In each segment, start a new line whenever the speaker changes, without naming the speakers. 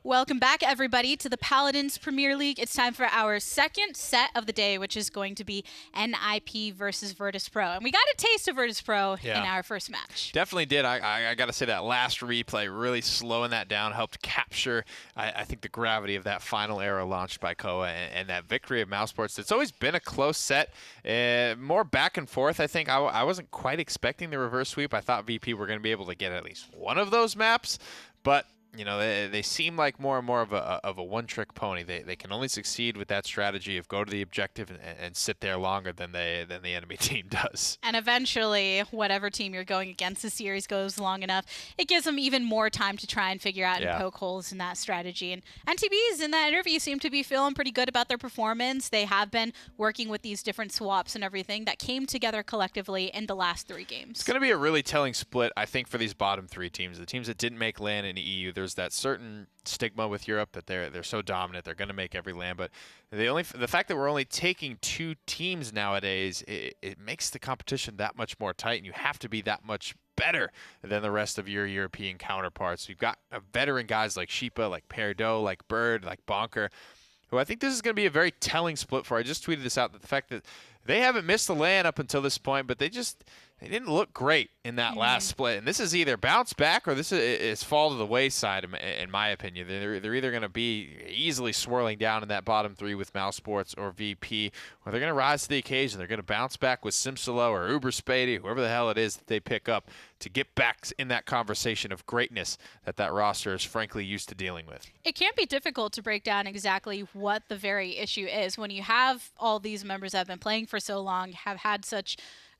Welcome back, everybody, to the Paladins Premier League. It's time for our second set of the day, which is going to be NIP versus Virtus.Pro. And we got a taste of Virtus.Pro in our first match.
Definitely did. I got to say that last replay, really slowing that down, helped capture, I think, the gravity of that final arrow launched by Koa and that victory of Mousesports. It's always been a close set, more back and forth. I think I wasn't quite expecting the reverse sweep. I thought VP were going to be able to get at least one of those maps, but you know, they seem like more and more of a one-trick pony. They can only succeed with that strategy of go to the objective and sit there longer than the enemy team does.
And eventually, whatever team you're going against, the series goes long enough, it gives them even more time to try and figure out and poke holes in that strategy. And NTBs in that interview seem to be feeling pretty good about their performance. They have been working with these different swaps and everything that came together collectively in the last 3 games.
It's going to be a really telling split, I think, for these bottom 3 teams. The teams that didn't make LAN in the EU, there's that certain stigma with Europe that they're so dominant, they're going to make every LAN. But the fact that we're only taking 2 teams nowadays, it makes the competition that much more tight, and you have to be that much better than the rest of your European counterparts. You've got veteran guys like Sheepa, like Peridot, like Bird, like Bonker, who I think this is going to be a very telling split for. I just tweeted this out, that the fact that they haven't missed the LAN up until this point, but they didn't look great in that last split. And this is either bounce back or this is fall to the wayside, in my opinion. They're either going to be easily swirling down in that bottom 3 with Mousesports or VP, or they're going to rise to the occasion. They're going to bounce back with Simsalo or Uber Spady, whoever the hell it is that they pick up, to get back in that conversation of greatness that roster is frankly used to dealing with.
It can be difficult to break down exactly what the very issue is when you have all these members that have been playing for so long, have had such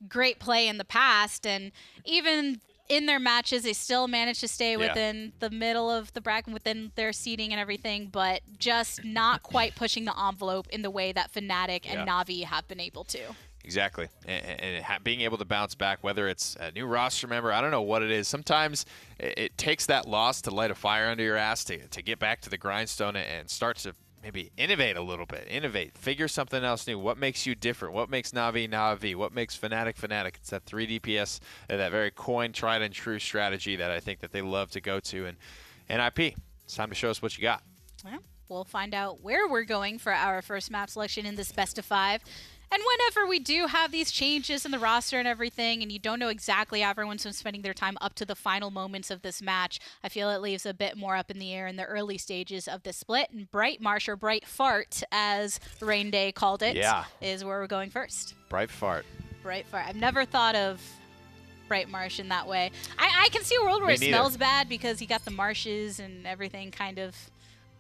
great play in the past, and even in their matches they still manage to stay within the middle of the bracket, within their seeding and everything, but just not quite pushing the envelope in the way that Fnatic and Na'Vi have been able to.
Exactly, and being able to bounce back, whether it's a new roster member, I don't know what it is. Sometimes it takes that loss to light a fire under your ass to get back to the grindstone and start to maybe innovate a little bit. Figure something else new. What makes you different? What makes Na'Vi Na'Vi? What makes Fnatic Fnatic? It's that 3 DPS, that very coin, tried and true strategy that I think that they love to go to. And NIP, it's time to show us what you got.
Well, we'll find out where we're going for our first map selection in this best of 5. And whenever we do have these changes in the roster and everything, and you don't know exactly how everyone's been spending their time up to the final moments of this match, I feel it leaves a bit more up in the air in the early stages of this split. And Brightmarsh, or Bright Fart, as Rain Day called it, is where we're going first.
Bright Fart.
Bright Fart. I've never thought of Brightmarsh in that way. I can see a world where it smells bad because you got the marshes and everything kind of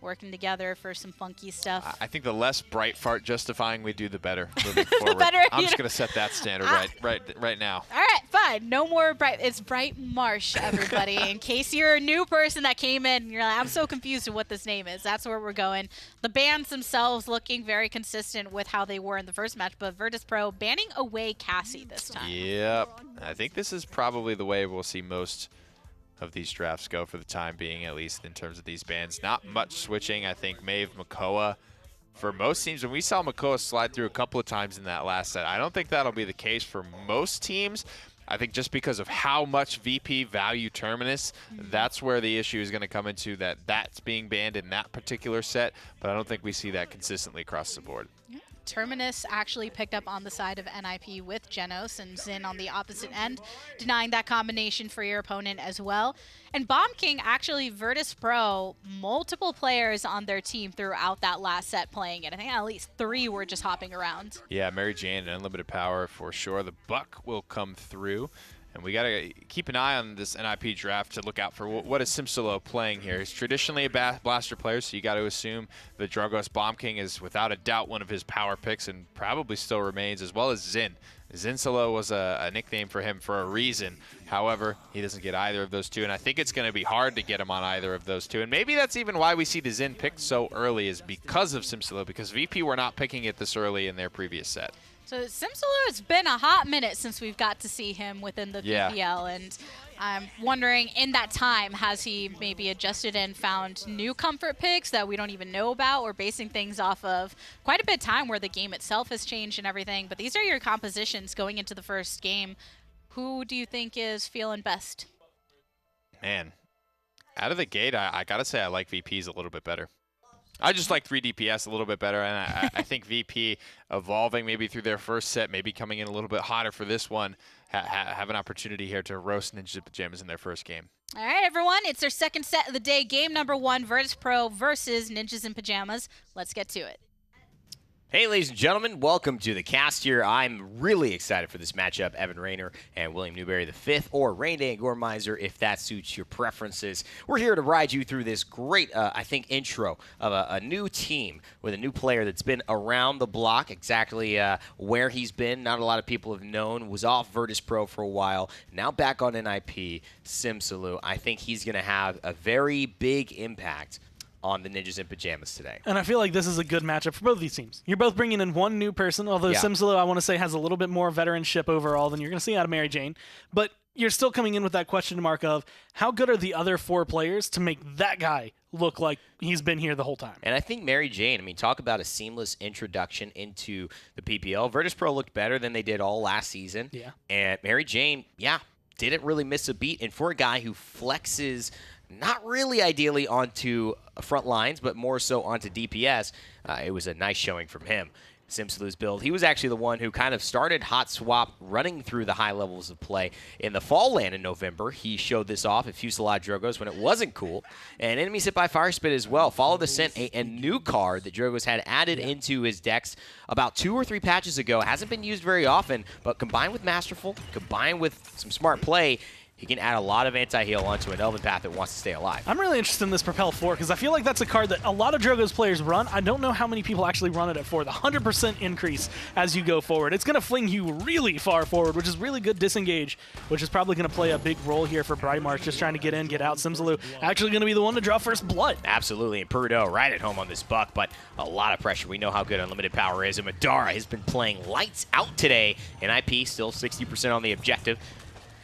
working together for some funky stuff.
I think the less Bright Fart justifying we do, the better moving forward. I'm just going to set that standard right now.
All right, fine. No more Bright. It's Brightmarsh, everybody. In case you're a new person that came in and you're like, I'm so confused with what this name is. That's where we're going. The bans themselves looking very consistent with how they were in the first match, but Virtus.Pro banning away Cassie this time.
Yep. I think this is probably the way we'll see most of these drafts go for the time being, at least in terms of these bans. Not much switching. I think Maeve, Makoa, for most teams, when we saw Makoa slide through a couple of times in that last set, I don't think that'll be the case for most teams. I think just because of how much VP value Terminus, that's where the issue is going to come into, that's being banned in that particular set, but I don't think we see that consistently across the board.
Yeah. Terminus actually picked up on the side of NIP with Genos, and Xin on the opposite end, denying that combination for your opponent as well. And Bomb King, actually, Virtus.Pro, multiple players on their team throughout that last set playing it. I think at least 3 were just hopping around.
Yeah, Mary Jane and Unlimited Power for sure. The Buck will come through. And we got to keep an eye on this NIP draft to look out for what is Simsalo playing here. He's traditionally a blaster player, so you got to assume the Dragos Bomb King is without a doubt one of his power picks and probably still remains, as well as Xin. Zinsalo was a nickname for him for a reason. However, he doesn't get either of those 2, and I think it's going to be hard to get him on either of those 2. And maybe that's even why we see the Xin picked so early, is because of Simsalo, because VP were not picking it this early in their previous set.
So Simsalo, it's been a hot minute since we've got to see him within the PPL, and I'm wondering, in that time, has he maybe adjusted and found new comfort picks that we don't even know about, or basing things off of quite a bit of time where the game itself has changed and everything? But these are your compositions going into the first game. Who do you think is feeling best?
Man, Out of the gate, I got to say I like VP's a little bit better. I just like 3 DPS a little bit better, and I think VP evolving maybe through their first set, maybe coming in a little bit hotter for this one, have an opportunity here to roast Ninjas in Pyjamas in their first game.
All right, everyone, it's our second set of the day. Game number 1, Virtus.Pro versus Ninjas in Pyjamas. Let's get to it.
Hey, ladies and gentlemen, welcome to the cast here. I'm really excited for this matchup. Evan Rayner and William Newberry V, or Rain Day and Gormizer, if that suits your preferences. We're here to ride you through this great, I think, intro of a new team with a new player that's been around the block, exactly where he's been. Not a lot of people have known. Was off Virtus.Pro for a while. Now back on NIP, Simsalou. I think he's going to have a very big impact on the Ninjas in Pyjamas today.
And I feel like this is a good matchup for both of these teams. You're both bringing in one new person, although Simsalou, I want to say, has a little bit more veteranship overall than you're going to see out of Mary Jane. But you're still coming in with that question mark of how good are the other 4 players to make that guy look like he's been here the whole time.
And I think Mary Jane, I mean, talk about a seamless introduction into the PPL. Virtus.Pro looked better than they did all last season.
Yeah.
And Mary Jane, didn't really miss a beat. And for a guy who flexes not really ideally onto front lines, but more so onto DPS, it was a nice showing from him. Simsalou's build, he was actually the one who kind of started Hot Swap running through the high levels of play in the fall land in November. He showed this off at Fusillade Drogos when it wasn't cool. And enemies hit by Fire Spit as well. Follow the Scent, a new card that Drogos had added into his decks about 2 or 3 patches ago. Hasn't been used very often, but combined with Masterful, combined with some smart play, he can add a lot of anti-heal onto an Elven Path that wants to stay alive.
I'm really interested in this Propel 4 because I feel like that's a card that a lot of Drogo's players run. I don't know how many people actually run it at 4. The 100% increase as you go forward. It's going to fling you really far forward, which is really good disengage, which is probably going to play a big role here for Brightmarsh, just trying to get in, get out. Simsalou actually going to be the one to draw first blood.
Absolutely, and Perudo right at home on this buck, but a lot of pressure. We know how good Unlimited Power is, and Madara has been playing lights out today. NIP still 60% on the objective.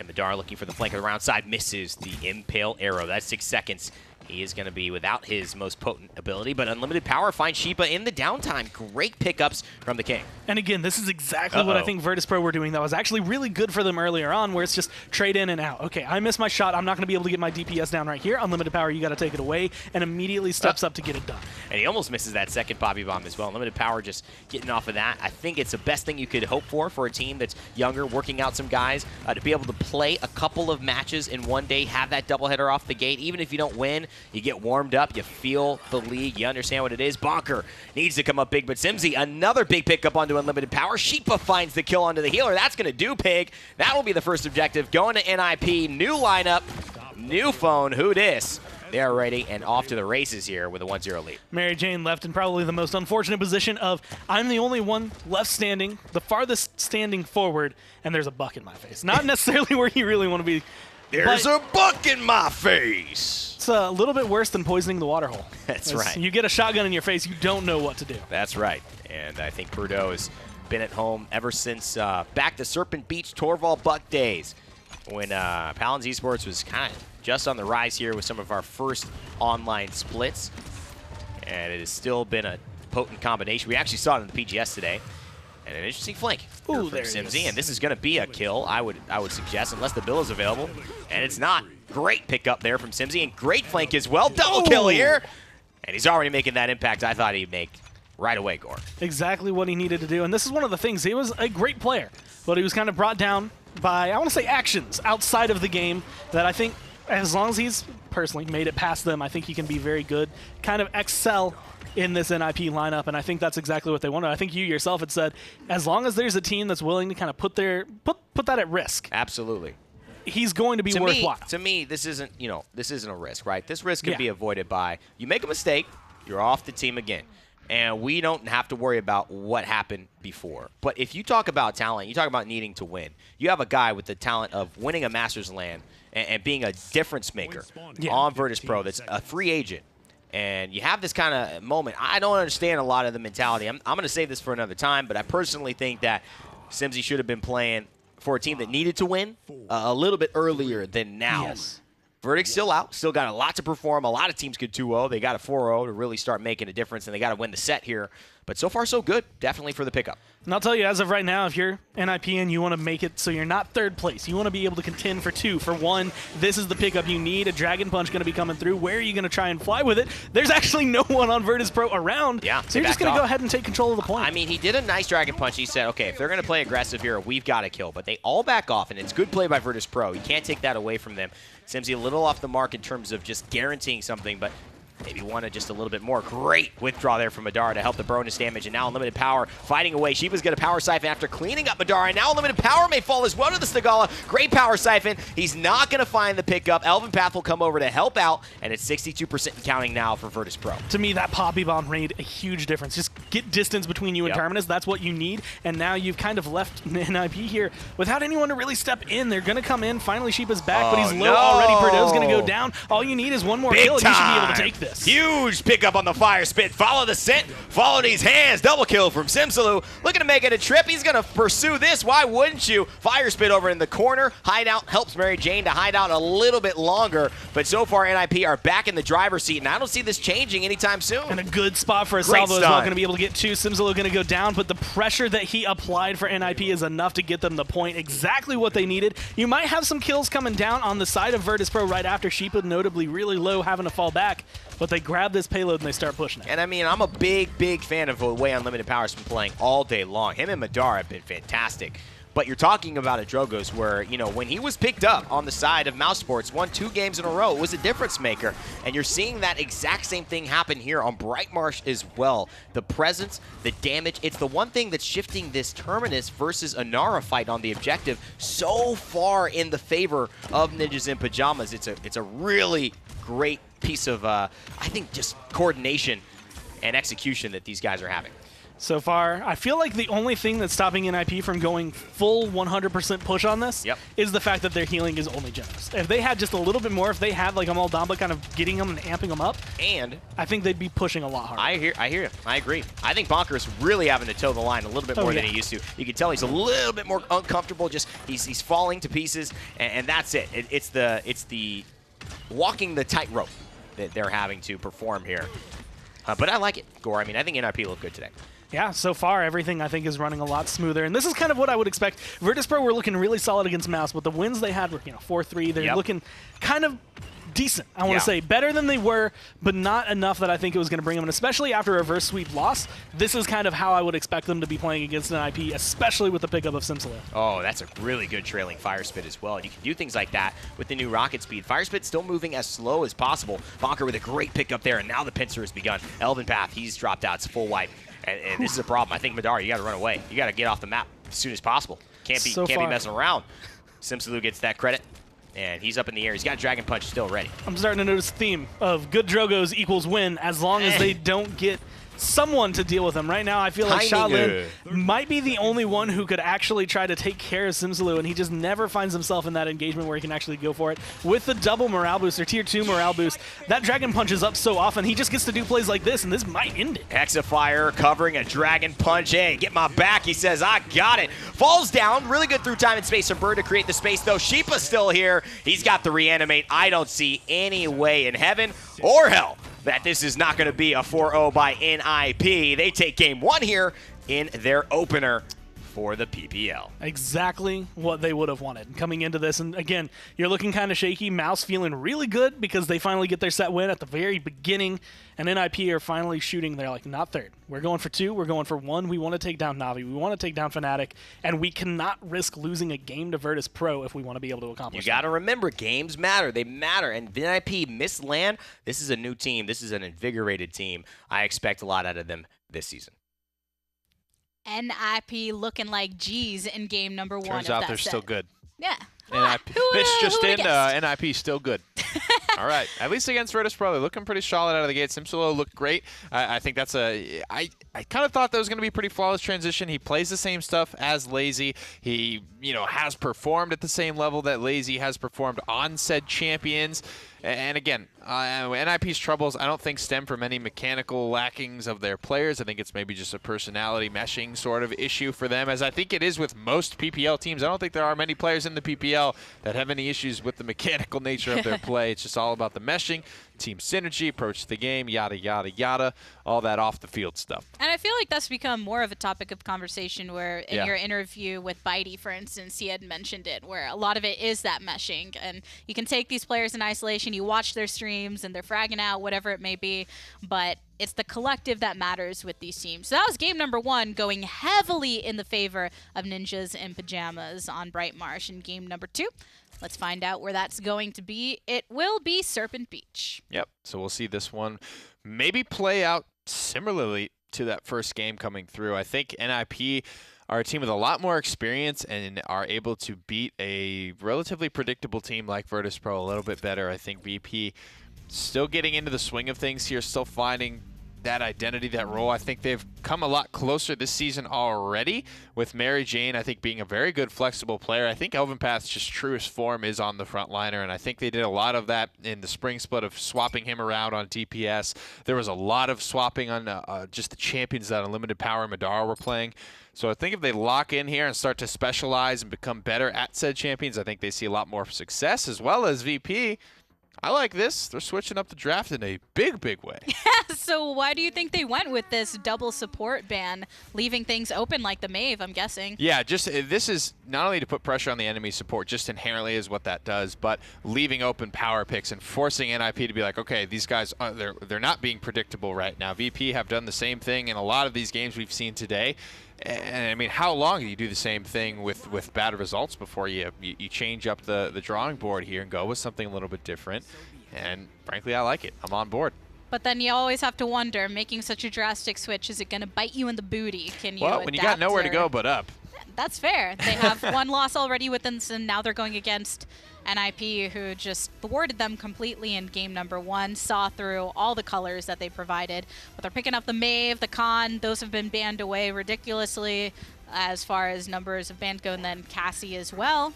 And Madara looking for the flank of the round side, misses the Impale Arrow. That's 6 seconds. He is going to be without his most potent ability, but Unlimited Power finds Sheepa in the downtime. Great pickups from the King.
And again, this is exactly what I think Virtus.Pro were doing that was actually really good for them earlier on, where it's just trade in and out. Okay, I missed my shot. I'm not going to be able to get my DPS down right here. Unlimited Power, you got to take it away, and immediately steps up to get it done.
And he almost misses that second Poppy Bomb as well. Unlimited Power just getting off of that. I think it's the best thing you could hope for a team that's younger, working out some guys, to be able to play a couple of matches in one day, have that doubleheader off the gate. Even if you don't win, you get warmed up, you feel the league, you understand what it is. Bonker needs to come up big, but Simsy, another big pickup onto Unlimited Power. Sheepa finds the kill onto the healer. That's going to do, Pig. That will be the first objective. Going to NIP, new lineup, new phone. Who dis? They are ready and off to the races here with a 1-0 lead.
Mary Jane left in probably the most unfortunate position of I'm the only one left standing, the farthest standing forward, and there's a buck in my face. Not necessarily where you really want to be.
There's a buck in my face.
It's a little bit worse than poisoning the water hole.
That's right.
You get a shotgun in your face, you don't know what to do.
That's right. And I think Perudo has been at home ever since back to Serpent Beach Torval Buck days, when Paladins Esports was kind of just on the rise here with some of our first online splits. And it has still been a potent combination. We actually saw it in the PGS today. And an interesting flank from Simsy, and this is going to be a kill, I would suggest, unless the bill is available. And it's not. Great pickup there from Simsy, and great flank as well. Double kill here. And he's already making that impact I thought he'd make right away, Gore.
Exactly what he needed to do. And this is one of the things. He was a great player, but he was kind of brought down by, I want to say, actions outside of the game that I think, as long as he's personally made it past them, I think he can be very good, kind of excel in this NIP lineup, and I think that's exactly what they wanted. I think you yourself had said, as long as there's a team that's willing to kind of put that at risk.
Absolutely.
He's going to be worthwhile.
To me, this isn't a risk, right? This risk can be avoided by, you make a mistake, you're off the team again. And we don't have to worry about what happened before. But if you talk about talent, you talk about needing to win. You have a guy with the talent of winning a Masters LAN and being a difference maker on Virtus.Pro that's a free agent. And you have this kind of moment. I don't understand a lot of the mentality. I'm going to save this for another time, but I personally think that Simsy should have been playing for a team that needed to win a little bit earlier than now.
Yes.
Verdict's still out, still got a lot to perform. A lot of teams could 2-0. They got a 4-0 to really start making a difference, and they got to win the set here. But so far, so good. Definitely for the pickup.
And I'll tell you, as of right now, if you're NIP and you want to make it so you're not third place, you want to be able to contend for 2. For 1, this is the pickup you need. A Dragon Punch going to be coming through. Where are you going to try and fly with it? There's actually no one on Virtus.Pro around.
Yeah,
so you're just going to go ahead and take control of the point.
I mean, he did a nice Dragon Punch. He said, okay, if they're going to play aggressive here, we've got to kill. But they all back off, and it's good play by Virtus.Pro. You can't take that away from them. Simsy a little off the mark in terms of just guaranteeing something, but maybe wanted just a little bit more. Great withdraw there from Madara to help the bonus damage, and now Unlimited Power fighting away. Sheepa's going to Power Siphon after cleaning up Madara, and now Unlimited Power may fall as well to the Stagala. Great Power Siphon. He's not going to find the pickup. Elven Path will come over to help out, and it's 62% and counting now for Virtus.Pro.
To me, that Poppy Bomb made a huge difference. Just get distance between you and Terminus. That's what you need, and now you've kind of left NIP here without anyone to really step in. They're going to come in. Finally, Sheepa's back, but he's low already. Purdo's going to go down. All you need is one more kill, and you should be able to take this.
Huge pick up on the Fire Spit. Follow the scent. Follow these hands. Double kill from Simsaloo. Looking to make it a trip. He's going to pursue this. Why wouldn't you? Fire Spit over in the corner. Hideout helps Mary Jane to hide out a little bit longer. But so far, NIP are back in the driver's seat, and I don't see this changing anytime soon.
And a good spot for a salvo as well. Going to be able to get 2. Simsaloo going to go down, but the pressure that he applied for NIP is enough to get them the point. Exactly what they needed. You might have some kills coming down on the side of Virtus.Pro right after Sheepa, notably really low, having to fall back. But they grab this payload and they start pushing it.
And I mean, I'm a big fan of the way Unlimited Power's been playing all day long. Him and Madara have been fantastic. But you're talking about a Drogoz where, you know, when he was picked up on the side of Mouse Sports, won 2 games in a row, it was a difference maker. And you're seeing that exact same thing happen here on Brightmarsh as well. The presence, the damage, it's the one thing that's shifting this Terminus versus Inara fight on the objective so far in the favor of Ninjas in Pyjamas. It's a really great piece of, I think, just coordination and execution that these guys are having.
So far, I feel like the only thing that's stopping NIP from going full 100% push on this is the fact that their healing is only generous. If they had just a little bit more, if they had like Amal Damba kind of getting them and amping them up,
and
I think they'd be pushing a lot harder.
I hear you. I agree. I think Bonker is really having to toe the line a little bit more than he used to. You can tell he's a little bit more uncomfortable. Just he's falling to pieces, and that's it. It's the walking the tightrope that they're having to perform here. But I like it, Gore. I mean, I think NIP looked good today.
Yeah, so far, everything I think is running a lot smoother. And this is kind of what I would expect. Virtus.Pro were looking really solid against Mouse, but the wins they had were 4-3. They're looking kind of decent, I want to say. Better than they were, but not enough that I think it was going to bring them. And especially after a reverse sweep loss, this is kind of how I would expect them to be playing against an IP, especially with the pickup of Simsaloo.
Oh, that's a really good trailing Fire Spit as well. You can do things like that with the new rocket speed. Fire Spit still moving as slow as possible. Bonker with a great pickup there, and now the pincer has begun. Elven Path, he's dropped out. It's a full wipe. And this is a problem. I think Madara, you got to run away. You got to get off the map as soon as possible. Can't be messing around. Simsaloo gets that credit, and he's up in the air. He's got Dragon Punch still ready.
I'm starting to notice a theme of good Drogos equals win as long as they don't get someone to deal with them. Right now, I feel like Shaolin might be the only one who could actually try to take care of Simsaloo, and he just never finds himself in that engagement where he can actually go for it. With the double morale boost, or tier 2 morale boost, that Dragon Punch is up so often, he just gets to do plays like this, and this might end it.
Hexafire covering a Dragon Punch. Hey, get my back, he says. I got it. Falls down. Really good through time and space from Bird to create the space, though. Sheepa's still here. He's got the reanimate. I don't see any way in heaven or hell that this is not going to be a 4-0 by NIP. They take game 1 here in their opener for the PPL.
Exactly what they would have wanted coming into this. And again, you're looking kind of shaky. Mouse feeling really good because they finally get their set win at the very beginning. And NIP are finally shooting. They're like, not third. We're going for 2. We're going for 1. We want to take down Na'Vi. We want to take down Fnatic. And we cannot risk losing a game to Virtus.Pro if we want to be able to accomplish
You got to remember, games matter. They matter. And NIP missed land. This is a new team. This is an invigorated team. I expect a lot out of them this season.
NIP looking like G's in game number 1.
Turns out they're still good.
Yeah.
NIP. This just in, NIP still good. All right. At least against Virtus.Pro, they're looking pretty solid out of the gate. Simsaloo looked great. I think that's I kind of thought that was going to be a pretty flawless transition. He plays the same stuff as Lazy. He, has performed at the same level that Lazy has performed on said champions. And again, NIP's troubles, I don't think stem from any mechanical lackings of their players. I think it's maybe just a personality meshing sort of issue for them, as I think it is with most PPL teams. I don't think there are many players in the PPL that have any issues with the mechanical nature of their play. It's just all about the meshing. team synergy, approach to the game, yada, yada, yada, all that off the field stuff.
And I feel like that's become more of a topic of conversation where in
Yeah.
your interview with Bitey, for instance, he had mentioned it, where a lot of it is that meshing. And you can take these players in isolation, you watch their streams, and they're fragging out, whatever it may be, but it's the collective that matters with these teams. So that was game number 1, going heavily in the favor of Ninjas and Pyjamas on Brightmarsh. In game number 2, let's find out where that's going to be. It will be Serpent Beach.
Yep. So we'll see this one maybe play out similarly to that first game coming through. I think NIP are a team with a lot more experience and are able to beat a relatively predictable team like Virtus.Pro a little bit better. I think VP still getting into the swing of things here, still finding that identity, that role. I think they've come a lot closer this season already with Mary Jane, I think, being a very good flexible player. I think Elven Path's just truest form is on the front liner, and I think they did a lot of that in the spring split of swapping him around on DPS. There was a lot of swapping on just the champions that Unlimited Power and Madara were playing. So I think if they lock in here and start to specialize and become better at said champions, I think they see a lot more success, as well as VP. I like this. They're switching up the draft in a big, big way.
So why do you think they went with this double support ban, leaving things open like the Mave, I'm guessing?
Yeah, just this is not only to put pressure on the enemy support, just inherently is what that does, but leaving open power picks and forcing NIP to be like, okay, these guys, they're not being predictable right now. VP have done the same thing in a lot of these games we've seen today. And I mean, how long do you do the same thing with bad results before you change up the drawing board here and go with something a little bit different? And frankly, I like it. I'm on board.
But then you always have to wonder, making such a drastic switch, is it going to bite you in the booty? Can you
Well, when you got nowhere to go but up.
That's fair. They have one loss already within, and now they're going against NIP, who just thwarted them completely in game number 1, saw through all the colors that they provided. But they're picking up the Mave, the Khan. Those have been banned away ridiculously as far as numbers of bans go, and then Cassie as well.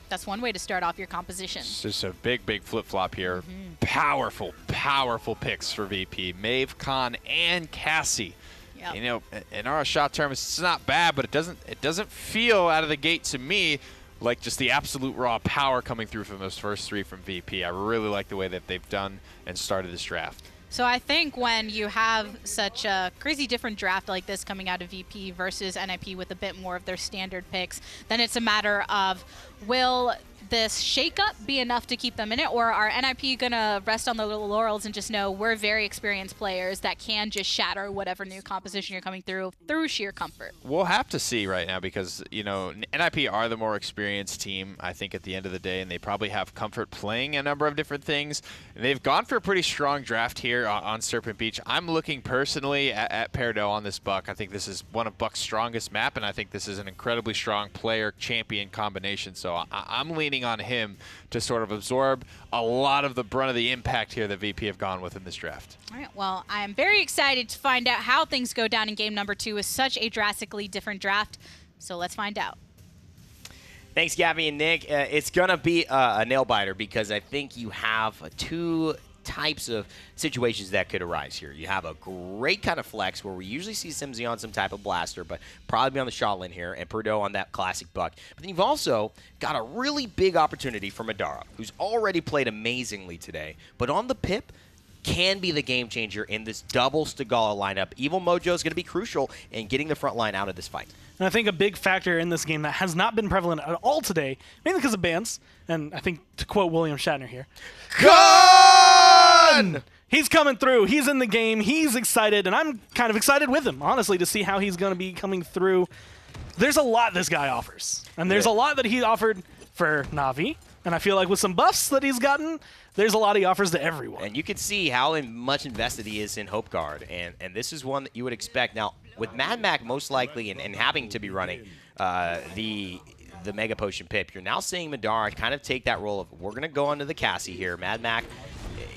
That's one way to start off your composition.
It's just a big, big flip-flop here. Powerful, powerful picks for VP. Mave, Khan, and Cassie.
Yep.
You know, in our shot terms, it's not bad, but it doesn't feel out of the gate to me like just the absolute raw power coming through from those first 3 from VP. I really like the way that they've done and started this draft.
So I think when you have such a crazy different draft like this coming out of VP versus NIP with a bit more of their standard picks, then it's a matter of, will this shakeup be enough to keep them in it, or are NIP going to rest on their little laurels and just know we're very experienced players that can just shatter whatever new composition you're coming through sheer comfort?
We'll have to see right now because, you know, NIP are the more experienced team, I think, at the end of the day, and they probably have comfort playing a number of different things. And they've gone for a pretty strong draft here on Serpent Beach. I'm looking personally at Peridot on this Buck. I think this is one of Buck's strongest map, and I think this is an incredibly strong player-champion combination. So I'm leaning on him to sort of absorb a lot of the brunt of the impact here that VP have gone with in this draft.
All right, well, I am very excited to find out how things go down in game number 2 with such a drastically different draft. So let's find out.
Thanks, Gabby and Nick. It's going to be a nail-biter because I think you have 2 types of situations that could arise here. You have a great kind of flex where we usually see Simsy on some type of blaster, but probably be on the Shaolin here, and Peridot on that classic Buck. But then you've also got a really big opportunity for Madara, who's already played amazingly today, but on the Pip can be the game changer in this double Stigala lineup. Evil Mojo is going to be crucial in getting the front line out of this fight.
And I think a big factor in this game that has not been prevalent at all today, mainly because of bans, and I think to quote William Shatner here,
Gun!
He's coming through. He's in the game. He's excited, and I'm kind of excited with him, honestly, to see how he's going to be coming through. There's a lot this guy offers, and there's a lot that he offered for Na'Vi, and I feel like with some buffs that he's gotten, there's a lot he offers to everyone.
And you can see how much invested he is in Hope Guard, and this is one that you would expect. Now, with Mad Mac most likely and having to be running the Mega Potion Pip, you're now seeing Madara kind of take that role of, we're going to go onto the Cassie here. Mad Mac,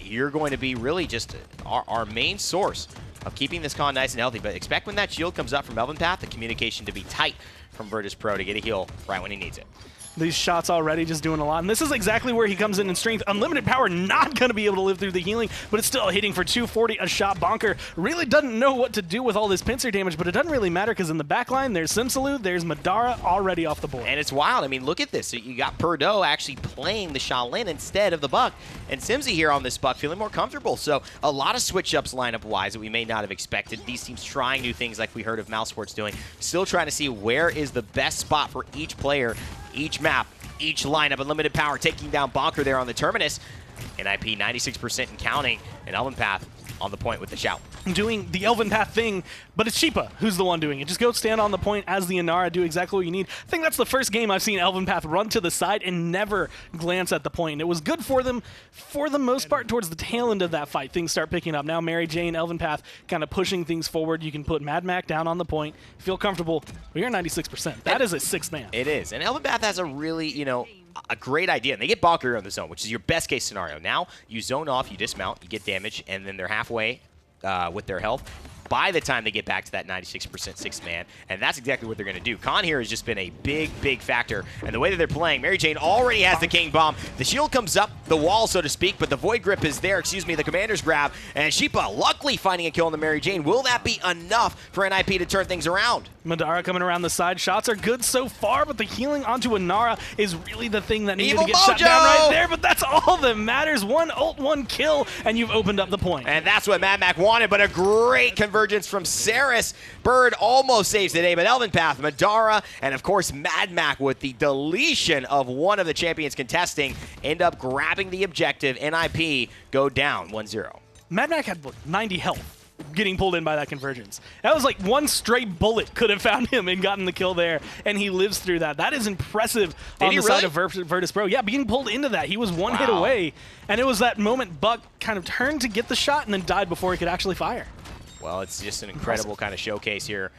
you're going to be really just our main source of keeping this con nice and healthy. But expect when that shield comes up from Elven Path, the communication to be tight from Virtus.Pro to get a heal right when he needs it.
These shots already just doing a lot. And this is exactly where he comes in strength. Unlimited power not going to be able to live through the healing, but it's still hitting for 240 a shot. Bonker really doesn't know what to do with all this pincer damage, but it doesn't really matter because in the back line, there's Simsalud, there's Madara already off the board.
And it's wild. I mean, look at this. So you got Purdo actually playing the Shaolin instead of the Buck. And Simsy here on this Buck feeling more comfortable. So a lot of switch-ups lineup-wise that we may not have expected. These teams trying new things like we heard of Mousesports doing. Still trying to see where is the best spot for each player, each map, each lineup. Unlimited power taking down Bonker there on the Terminus. NIP 96% and counting. And Elven Path on the point with the shout.
Doing the Elven Path thing, but it's Sheepa who's the one doing it. Just go stand on the point as the Inara, do exactly what you need. I think that's the first game I've seen Elven Path run to the side and never glance at the point. And it was good for them for the most part towards the tail end of that fight. Things start picking up. Now Mary Jane, Elven Path kind of pushing things forward. You can put Mad Mac down on the point, feel comfortable. But you're 96%. That is a 6th man.
It is. And Elven Path has a really, a great idea. And they get Bonker on the zone, which is your best case scenario. Now you zone off, you dismount, you get damage, and then they're halfway with their health by the time they get back to that 96% 6th man, and that's exactly what they're going to do. Khan here has just been a big, big factor, and the way that they're playing, Mary Jane already has the King Bomb. The shield comes up, the wall, so to speak, but the Void Grip is there, the Commander's Grab, and Sheepa luckily finding a kill on the Mary Jane. Will that be enough for NIP to turn things around?
Madara coming around the side. Shots are good so far, but the healing onto Inara is really the thing that needed to get shut down right there, but that's all that matters. One ult, one kill, and you've opened up the point.
And that's what Mad Mac wanted, but a great convergence from Saris. Bird almost saves the day, but Elven Path, Madara, and of course Mad Mac with the deletion of one of the champions contesting end up grabbing the objective. NIP go down 1-0.
Mad Mac had 90 health getting pulled in by that convergence. That was like one straight bullet could have found him and gotten the kill there, and he lives through that. That is impressive on the side of Virtus.Pro. Yeah, being pulled into that. He was one hit away, and it was that moment Buck kind of turned to get the shot and then died before he could actually fire.
Well, it's just an incredible kind of showcase here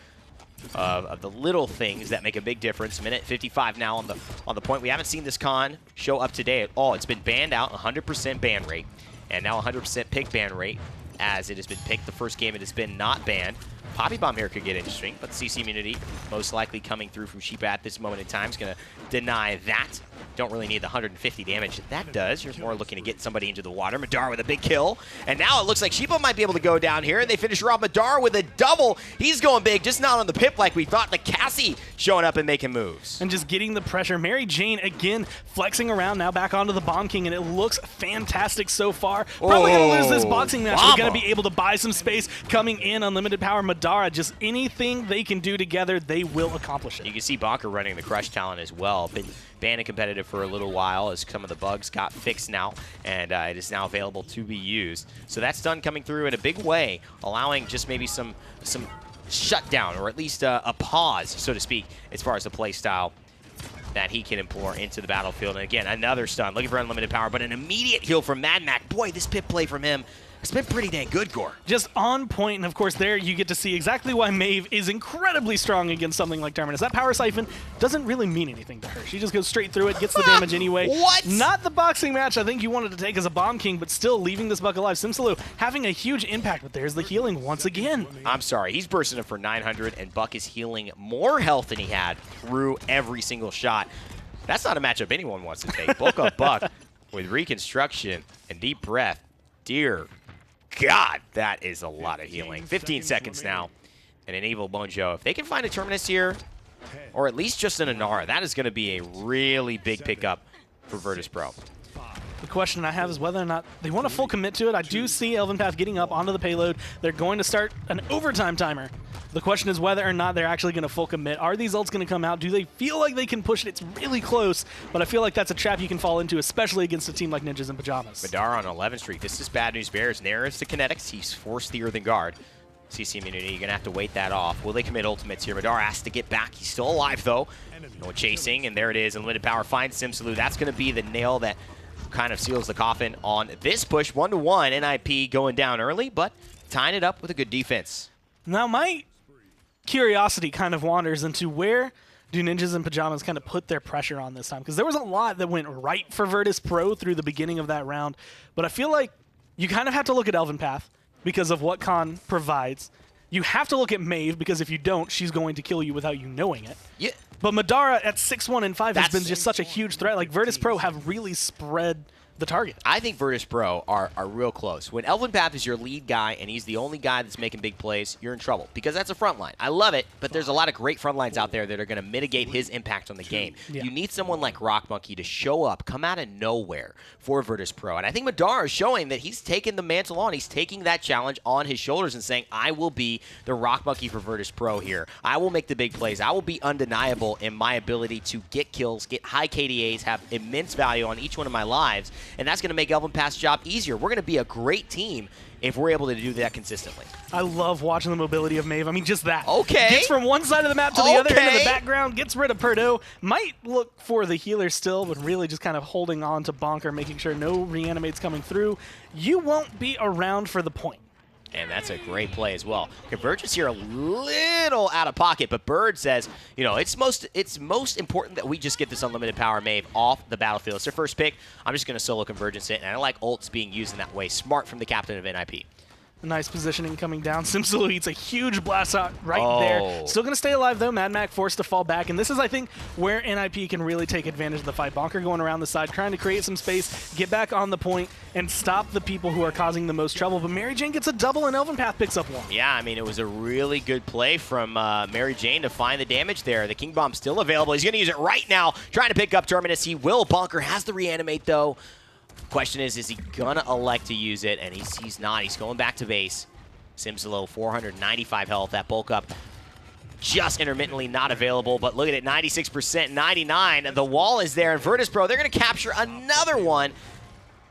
of the little things that make a big difference. Minute 55 now on the point. We haven't seen this con show up today at all. It's been banned out, 100% ban rate, and now 100% pick ban rate. As it has been picked the first game, it has been not banned. Poppy Bomb here could get interesting, but CC immunity most likely coming through from Sheepa at this moment in time is going to deny that. Don't really need the 150 damage that does. You're more looking to get somebody into the water. Madara with a big kill. And now it looks like Sheepa might be able to go down here. And they finish her off. Madara with a double. He's going big, just not on the pip like we thought. The Cassie showing up and making moves.
And just getting the pressure. Mary Jane, again, flexing around now back onto the Bomb King. And it looks fantastic so far. Probably going to lose this boxing match. They're going to be able to buy some space coming in. Unlimited power. Madara, just anything they can do together, they will accomplish it.
You can see Bonker running the Crush talent as well. Been banned and competitive for a little while as some of the bugs got fixed now, and it is now available to be used. So that's done coming through in a big way, allowing just maybe some shutdown, or at least a pause, so to speak, as far as the play style that he can implore into the battlefield. And again, another stun, looking for unlimited power, but an immediate heal from Mad Mac. Boy, this pip play from him has been pretty dang good, Gore.
Just on point, and of course there you get to see exactly why Maeve is incredibly strong against something like Terminus. That power siphon doesn't really mean anything to her. She just goes straight through it, gets the damage anyway.
What?
Not the boxing match I think you wanted to take as a Bomb King, but still leaving this Buck alive. Simsalud having a huge impact, but there's the healing once again.
I'm sorry, he's bursting up for 900, and Buck is healing more health than he had through every single shot. That's not a matchup anyone wants to take. Bulk up Buck with reconstruction and deep breath. Dear God, that is a lot of healing. 15 seconds now, and an Evil Bonjo. If they can find a Terminus here, or at least just an Inara, that is going to be a really big pickup for Virtus.Pro.
The question I have is whether or not they want to full commit to it. I do see Elven Path getting up onto the payload. They're going to start an overtime timer. The question is whether or not they're actually going to full commit. Are these ults going to come out? Do they feel like they can push it? It's really close, but I feel like that's a trap you can fall into, especially against a team like Ninjas in Pyjamas.
Madara on 11th streak. This is bad news bears. Narrows the kinetics. He's forced the Earthen Guard. CC immunity, you're going to have to wait that off. Will they commit ultimates here? Madara has to get back. He's still alive, though. No chasing, and there it is. Unlimited power finds Simsalud. That's going to be the nail that kind of seals the coffin on this push. 1-1, NIP going down early, but tying it up with a good defense.
Now, my curiosity kind of wanders into where do Ninjas in Pyjamas kind of put their pressure on this time? Because there was a lot that went right for Virtus.Pro through the beginning of that round, but I feel like you kind of have to look at Elven Path because of what Khan provides. You have to look at Maeve because if you don't, she's going to kill you without you knowing it.
Yeah.
But Madara at 6-1 and 5 has been just such a huge threat. Like, Virtus.Pro have really spread the target.
I think Virtus.Pro are real close. When Elvin Path is your lead guy and he's the only guy that's making big plays, you're in trouble because that's a front line. I love it, but there's a lot of great front lines out there that are going to mitigate his impact on the game.
Yeah.
You need someone like Rock Monkey to show up, come out of nowhere for Virtus.Pro. And I think Madara is showing that he's taking the mantle on. He's taking that challenge on his shoulders and saying, I will be the Rock Monkey for Virtus.Pro here. I will make the big plays. I will be undeniable in my ability to get kills, get high KDAs, have immense value on each one of my lives, and that's going to make Elvin Path's job easier. We're going to be a great team if we're able to do that consistently.
I love watching the mobility of Maeve. I mean, just that.
Okay.
Gets from one side of the map to the other into the background, gets rid of Perdo. Might look for the healer still, but really just kind of holding on to Bonker, making sure no reanimates coming through. You won't be around for the point.
And that's a great play as well. Convergence here a little out of pocket, but Bird says, you know, it's most important that we just get this unlimited power Maeve off the battlefield. It's their first pick. I'm just going to solo Convergence it, and I like ults being used in that way. Smart from the captain of NIP.
Nice positioning coming down. Simsaloo eats a huge blast out right there. Still going to stay alive, though. Mad Mac forced to fall back. And this is, I think, where NIP can really take advantage of the fight. Bonker going around the side, trying to create some space, get back on the point, and stop the people who are causing the most trouble. But Mary Jane gets a double, and Elvin Path picks up one.
Yeah, I mean, it was a really good play from Mary Jane to find the damage there. The King Bomb's still available. He's going to use it right now, trying to pick up Terminus. He will. Bonker has the reanimate, though. Question is he going to elect to use it? And he's not. He's going back to base. Simsaloo, 495 health. That bulk up just intermittently not available, but look at it, 96%, 99. The wall is there, and Virtus.Pro, they're going to capture another one.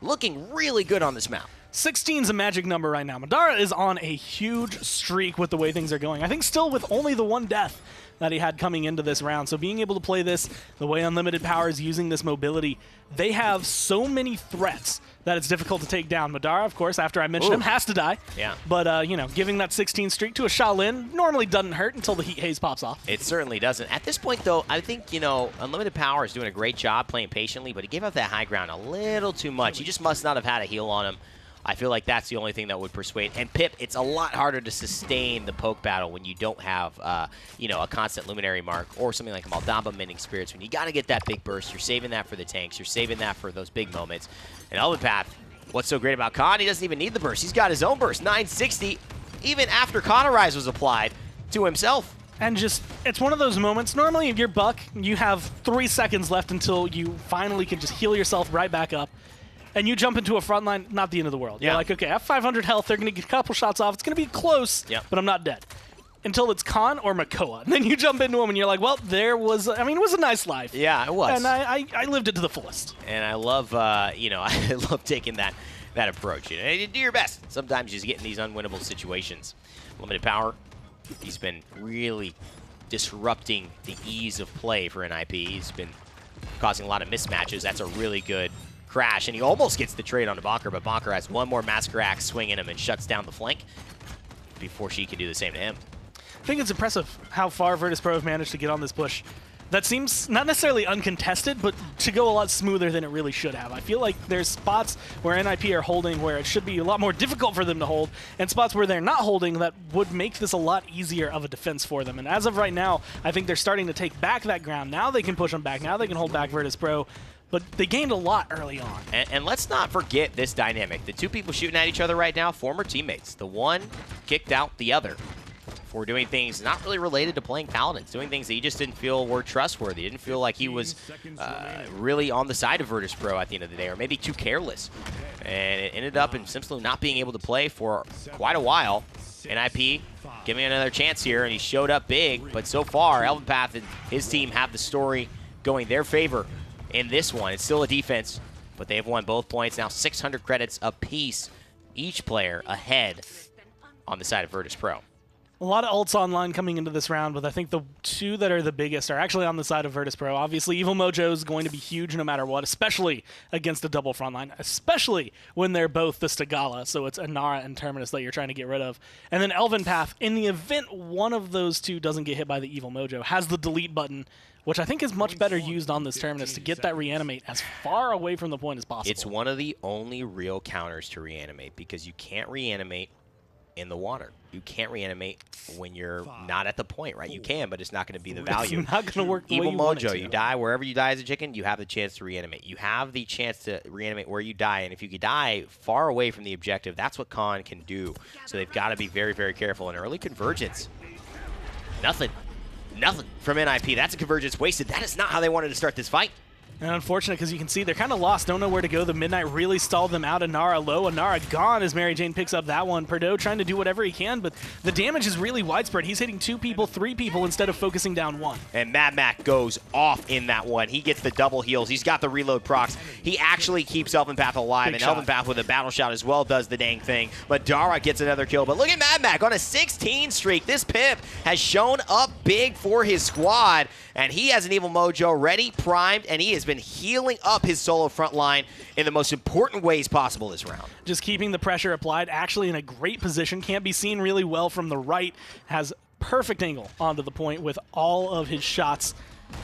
Looking really good on this map.
16's a magic number right now. Madara is on a huge streak with the way things are going. I think still with only the one death that he had coming into this round. So being able to play this the way Unlimited Power is using this mobility, they have so many threats that it's difficult to take down. Madara, of course, after I mentioned him, has to die.
Yeah.
But, you know, giving that 16 streak to a Shaolin normally doesn't hurt until the heat haze pops off.
It certainly doesn't. At this point, though, I think, you know, Unlimited Power is doing a great job playing patiently, but he gave up that high ground a little too much. He just must not have had a heal on him. I feel like that's the only thing that would persuade. And Pip, it's a lot harder to sustain the poke battle when you don't have, you know, a constant Luminary Mark or something like Maldamba Mending Spirits. When you got to get that big burst, you're saving that for the tanks. You're saving that for those big moments. And Elvin Path, what's so great about Khan, he doesn't even need the burst. He's got his own burst, 960, even after Cauterize was applied to himself.
And just, it's one of those moments, normally if you're Buck, you have 3 seconds left until you finally can just heal yourself right back up. And you jump into a front line, not the end of the world. You're like, okay, I have 500 health, they're going to get a couple shots off, it's going to be close, but I'm not dead. Until it's Khan or Makoa. And then you jump into him and you're like, well, there was, I mean, it was a nice life.
Yeah, it was.
And I lived it to the fullest.
And I love, you know, I love taking that approach. You know, you do your best. Sometimes you just get in these unwinnable situations. Limited Power, he's been really disrupting the ease of play for NIP. He's been causing a lot of mismatches. That's a really good crash, and he almost gets the trade onto Bonker, but Bonker has one more Massacre Axe swinging him and shuts down the flank before she can do the same to him.
I think it's impressive how far Virtus.Pro have managed to get on this push. That seems not necessarily uncontested, but to go a lot smoother than it really should have. I feel like there's spots where NIP are holding where it should be a lot more difficult for them to hold, and spots where they're not holding that would make this a lot easier of a defense for them. And as of right now, I think they're starting to take back that ground. Now they can push them back. Now they can hold back Virtus.Pro. But they gained a lot early on.
And let's not forget this dynamic. The two people shooting at each other right now, former teammates. The one kicked out the other for doing things not really related to playing Paladins, doing things that he just didn't feel were trustworthy. Didn't feel like he was really on the side of Virtus.Pro at the end of the day, or maybe too careless. And it ended up in Simsaloo not being able to play for quite a while. NIP giving another chance here, and he showed up big. But so far, Elvin Path and his team have the story going their favor in this one. It's still a defense, but they've won both points. Now 600 credits apiece, each player ahead on the side of Virtus.Pro.
A lot of ults online coming into this round, but I think the two that are the biggest are actually on the side of Virtus.Pro. Obviously, Evil Mojo is going to be huge no matter what, especially against a double frontline, especially when they're both the Stigala, so it's Inara and Terminus that you're trying to get rid of. And then Elvin Path, in the event one of those two doesn't get hit by the Evil Mojo, has the delete button, which I think is much better used on this Terminus to get that reanimate as far away from the point as possible.
It's one of the only real counters to reanimate, because you can't reanimate in the water. You can't reanimate when you're not at the point, right? You can, but it's not going to be the value.
It's not going to work the way
Evil
you want it
Mojo,
to.
you die wherever you die as a chicken, you have the chance to reanimate. You have the chance to reanimate where you die, and if you could die far away from the objective, that's what Khan can do. So they've got to be very, very careful. And early convergence, nothing from NIP. That's a convergence wasted. That is not how they wanted to start this fight.
And unfortunate because you can see they're kind of lost, don't know where to go. The Midnight really stalled them out. Inara low, Inara gone as Mary Jane picks up that one. Perdeaux trying to do whatever he can, but the damage is really widespread. He's hitting 2 people, 3 people instead of focusing down 1.
And Mad Mac goes off in that one. He gets the double heals. He's got the reload procs. He actually keeps Elven Path alive, and Elven Path with a battle shot as well does the dang thing. But Dara gets another kill. But look at Mad Mac on a 16 streak. This pimp has shown up big for his squad, and he has an Evil Mojo ready, primed, and he has been healing up his solo front line in the most important ways possible this round.
Just keeping the pressure applied, actually in a great position. Can't be seen really well from the right. Has perfect angle onto the point with all of his shots.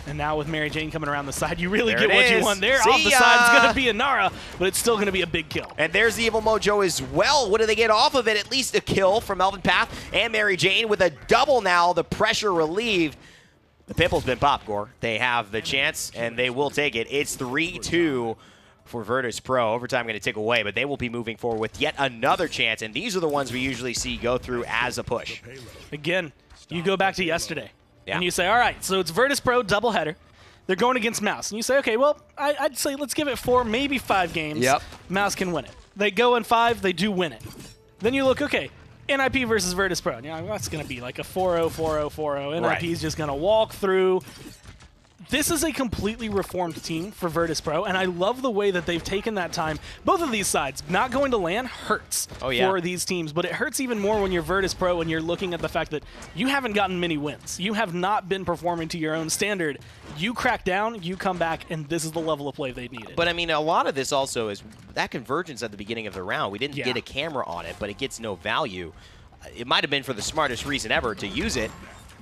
And now with Mary Jane coming around the side, you really get what you want there. Off the side, it's going to be Inara, but it's still going to be a big kill.
And there's the Evil Mojo as well. What do they get off of it? At least a kill from Elven Path and Mary Jane with a double now. The pressure relieved. The pimple's been popped, Gore. They have the chance, and they will take it. It's 3-2 for Virtus.Pro. Overtime going to tick away, but they will be moving forward with yet another chance, and these are the ones we usually see go through as a push.
Again, you go back to yesterday, and you say, all right, so it's Virtus.Pro doubleheader. They're going against Mouse. And you say, okay, well, I'd say let's give it 4, maybe 5 games.
Yep.
Mouse can win it. They go in 5, they do win it. Then you look, okay, NIP versus Virtus.Pro. You know, that's going to be like a 4-0, 4-0, 4-0. NIP is just going to walk through. This is a completely reformed team for Virtus.Pro, and I love the way that they've taken that time. Both of these sides, not going to LAN hurts for these teams, but it hurts even more when you're Virtus.Pro and you're looking at the fact that you haven't gotten many wins. You have not been performing to your own standard. You crack down, you come back, and this is the level of play they needed.
But, I mean, a lot of this also is that convergence at the beginning of the round. We didn't get a camera on it, but it gets no value. It might have been for the smartest reason ever to use it,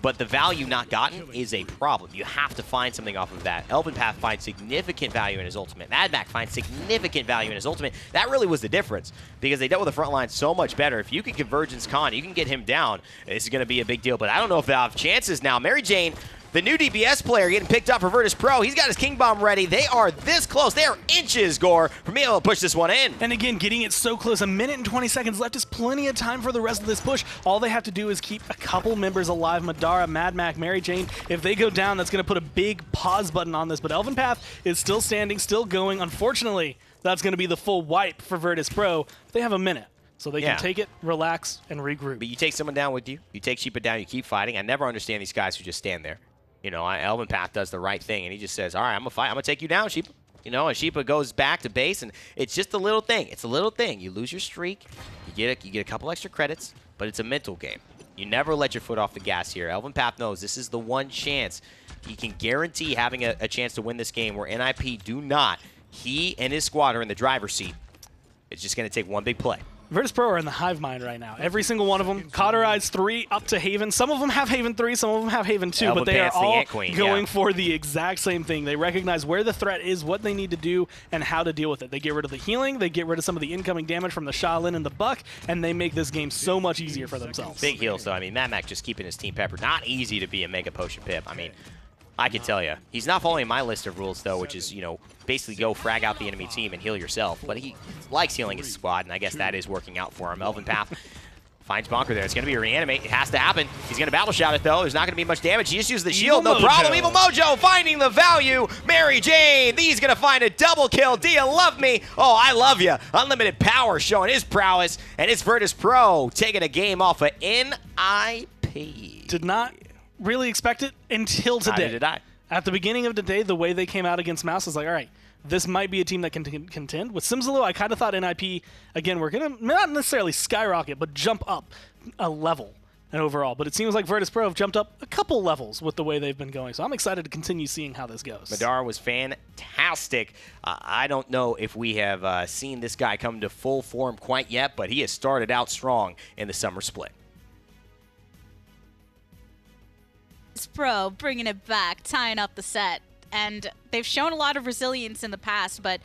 but the value not gotten is a problem. You have to find something off of that. Elven Path finds significant value in his ultimate. Mad Mac finds significant value in his ultimate. That really was the difference because they dealt with the front line so much better. If you can convergence Khan, you can get him down. This is going to be a big deal, but I don't know if they'll have chances now. Mary Jane, the new DPS player, getting picked up for Virtus.Pro. He's got his King Bomb ready. They are this close. They are inches, Gore, from being able to push this one in.
And again, getting it so close. 1 minute and 20 seconds left is plenty of time for the rest of this push. All they have to do is keep a couple members alive. Madara, Mad Mac, Mary Jane. If they go down, that's going to put a big pause button on this. But Elven Path is still standing, still going. Unfortunately, that's going to be the full wipe for Virtus.Pro. They have a minute. So they can take it, relax, and regroup.
But you take someone down with you. You take Sheepa down, you keep fighting. I never understand these guys who just stand there. You know, Elven Path does the right thing, and he just says, all right, I'm going to fight. I'm going to take you down, Sheepa. You know, and Sheepa goes back to base, and it's just a little thing. It's a little thing. You lose your streak. You get a couple extra credits, but it's a mental game. You never let your foot off the gas here. Elven Path knows this is the one chance he can guarantee having a chance to win this game where NIP do not. He and his squad are in the driver's seat. It's just going to take one big play.
Virtus.Pro are in the hive mind right now. Every single one of them. Cauterized 3 up to Haven. Some of them have Haven 3, some of them have Haven 2, but they are all going for the exact same thing. They recognize where the threat is, what they need to do, and how to deal with it. They get rid of the healing, they get rid of some of the incoming damage from the Shaolin and the Buck, and they make this game so much easier for themselves.
Big heals, though. I mean, Mad Mac just keeping his team peppered. Not easy to be a Mega Potion Pip. I mean, I can tell you. He's not following my list of rules, though, which is, you know, basically go frag out the enemy team and heal yourself. But he likes healing his squad, and I guess that is working out for him. Elven Path finds Bonker there. It's going to be a reanimate. It has to happen. He's going to battle shout it, though. There's not going to be much damage. He just used the shield. No problem. Evil Mojo finding the value. Mary Jane. He's going to find a double kill. Do you love me? Oh, I love you. Unlimited power showing his prowess. And it's Virtus.Pro taking a game off of NIP.
Did not really expect it until today.
Neither did I.
At the beginning of the day, the way they came out against Mouse was like, all right, this might be a team that can contend. With Simsalou, I kind of thought NIP, again, we're going to not necessarily skyrocket, but jump up a level and overall. But it seems like Virtus.Pro have jumped up a couple levels with the way they've been going. So I'm excited to continue seeing how this goes.
Madara was fantastic. I don't know if we have seen this guy come to full form quite yet, but he has started out strong in the summer split.
Pro bringing it back, tying up the set. And they've shown a lot of resilience in the past, but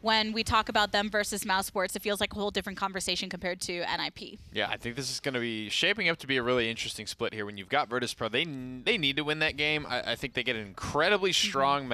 when we talk about them versus Mouse Sports, it feels like a whole different conversation compared to NIP.
Yeah, I think this is going to be shaping up to be a really interesting split here. When you've got Virtus.Pro, they need to win that game. I think they get an incredibly strong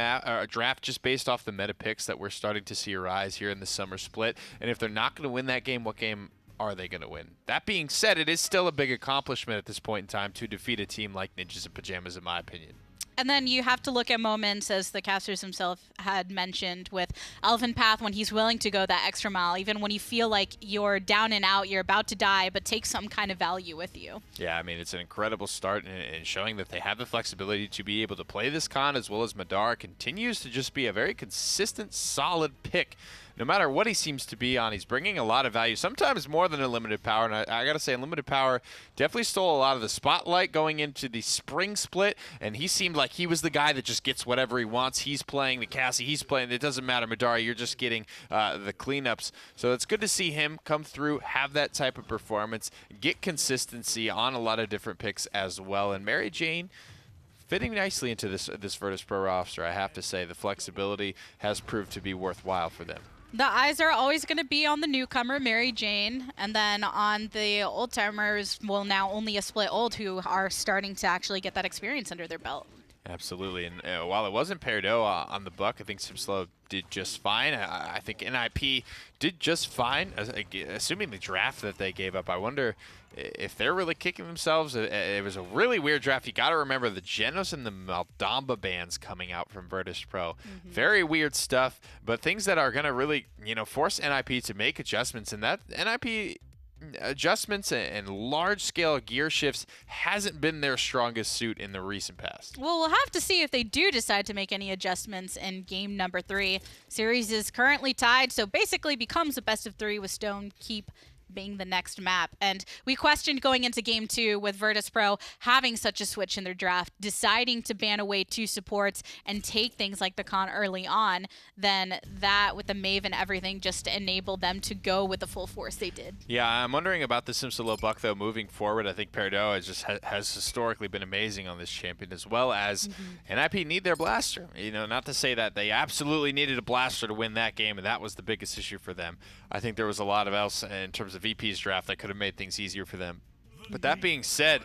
draft just based off the meta picks that we're starting to see arise here in the summer split. And if they're not going to win that game, what game are they going to win? That being said, it is still a big accomplishment at this point in time to defeat a team like Ninjas and Pyjamas, in my opinion.
And then you have to look at moments, as the casters himself had mentioned, with Elven Path when he's willing to go that extra mile, even when you feel like you're down and out, you're about to die, but take some kind of value with you.
Yeah, I mean, it's an incredible start and showing that they have the flexibility to be able to play this con, as well as Madara continues to just be a very consistent, solid pick. No matter what he seems to be on, he's bringing a lot of value, sometimes more than Unlimited Power. And I got to say, Unlimited Power definitely stole a lot of the spotlight going into the spring split, and he seemed like he was the guy that just gets whatever he wants. He's playing the Cassie, he's playing, it doesn't matter, Madara, you're just getting the cleanups. So it's good to see him come through, have that type of performance, get consistency on a lot of different picks as well. And Mary Jane fitting nicely into this Virtus.Pro roster, I have to say. The flexibility has proved to be worthwhile for them.
The eyes are always going to be on the newcomer, Mary Jane, and then on the old-timers, well, now only a split old, who are starting to actually get that experience under their belt.
Absolutely, and while it wasn't Peridot on the Buck, I think Simslo did just fine. I think NIP did just fine, assuming the draft that they gave up. I wonder if they're really kicking themselves. It was a really weird draft. You got to remember the Genos and the Maldamba bans coming out from Virtus.Pro. Very weird stuff, but things that are going to really, force NIP to make adjustments, and that NIP adjustments and large-scale gear shifts hasn't been their strongest suit in the recent past.
Well, we'll have to see if they do decide to make any adjustments in game number 3. Series is currently tied, so basically becomes a best of 3 with Stone Keep being the next map. And we questioned going into game 2 with Virtus.Pro having such a switch in their draft, deciding to ban away 2 supports and take things like the con early on. Then that with the Maeve and everything just enabled them to go with the full force they did.
Yeah, I'm wondering about the Simsalo Buck though moving forward. I think Peridot has historically been amazing on this champion, as well as NIP need their blaster. Not to say that they absolutely needed a blaster to win that game, and that was the biggest issue for them. I think there was a lot of else in terms of VP's draft that could have made things easier for them. But that being said,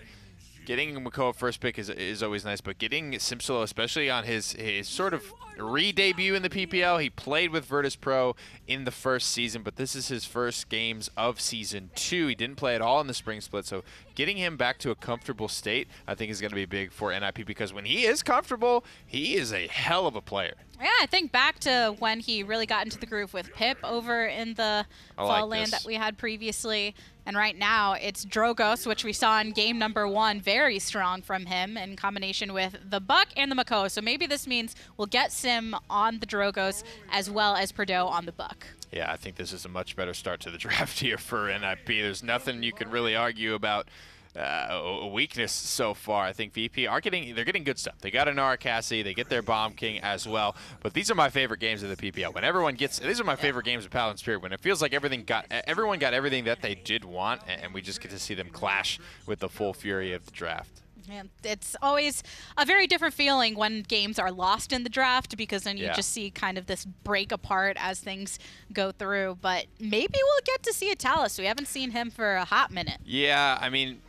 getting Makoa first pick is always nice, but getting Simsalo, especially on his sort of re-debut in the PPL, he played with Virtus.Pro in the first season, but this is his first games of Season 2. He didn't play at all in the spring split, so getting him back to a comfortable state, I think, is going to be big for NIP, because when he is comfortable, he is a hell of a player.
Yeah, I think back to when he really got into the groove with Pip over in the Fall Land that we had previously. And right now, it's Drogos, which we saw in game number 1, very strong from him in combination with the Buck and the Makoa. So maybe this means we'll get Sim on the Drogos as well as Peridot on the Buck.
Yeah, I think this is a much better start to the draft here for NIP. There's nothing you can really argue about a weakness so far. I think VP they're getting good stuff. They got an Cassie, they get their Bomb King as well. But these are my favorite games of the PPL. When these are my favorite games of Paladins period. When it feels like everyone got everything that they did want, and we just get to see them clash with the full fury of the draft.
And it's always a very different feeling when games are lost in the draft, because then you just see kind of this break apart as things go through. But maybe we'll get to see a Talus. We haven't seen him for a hot minute.
Yeah, I mean,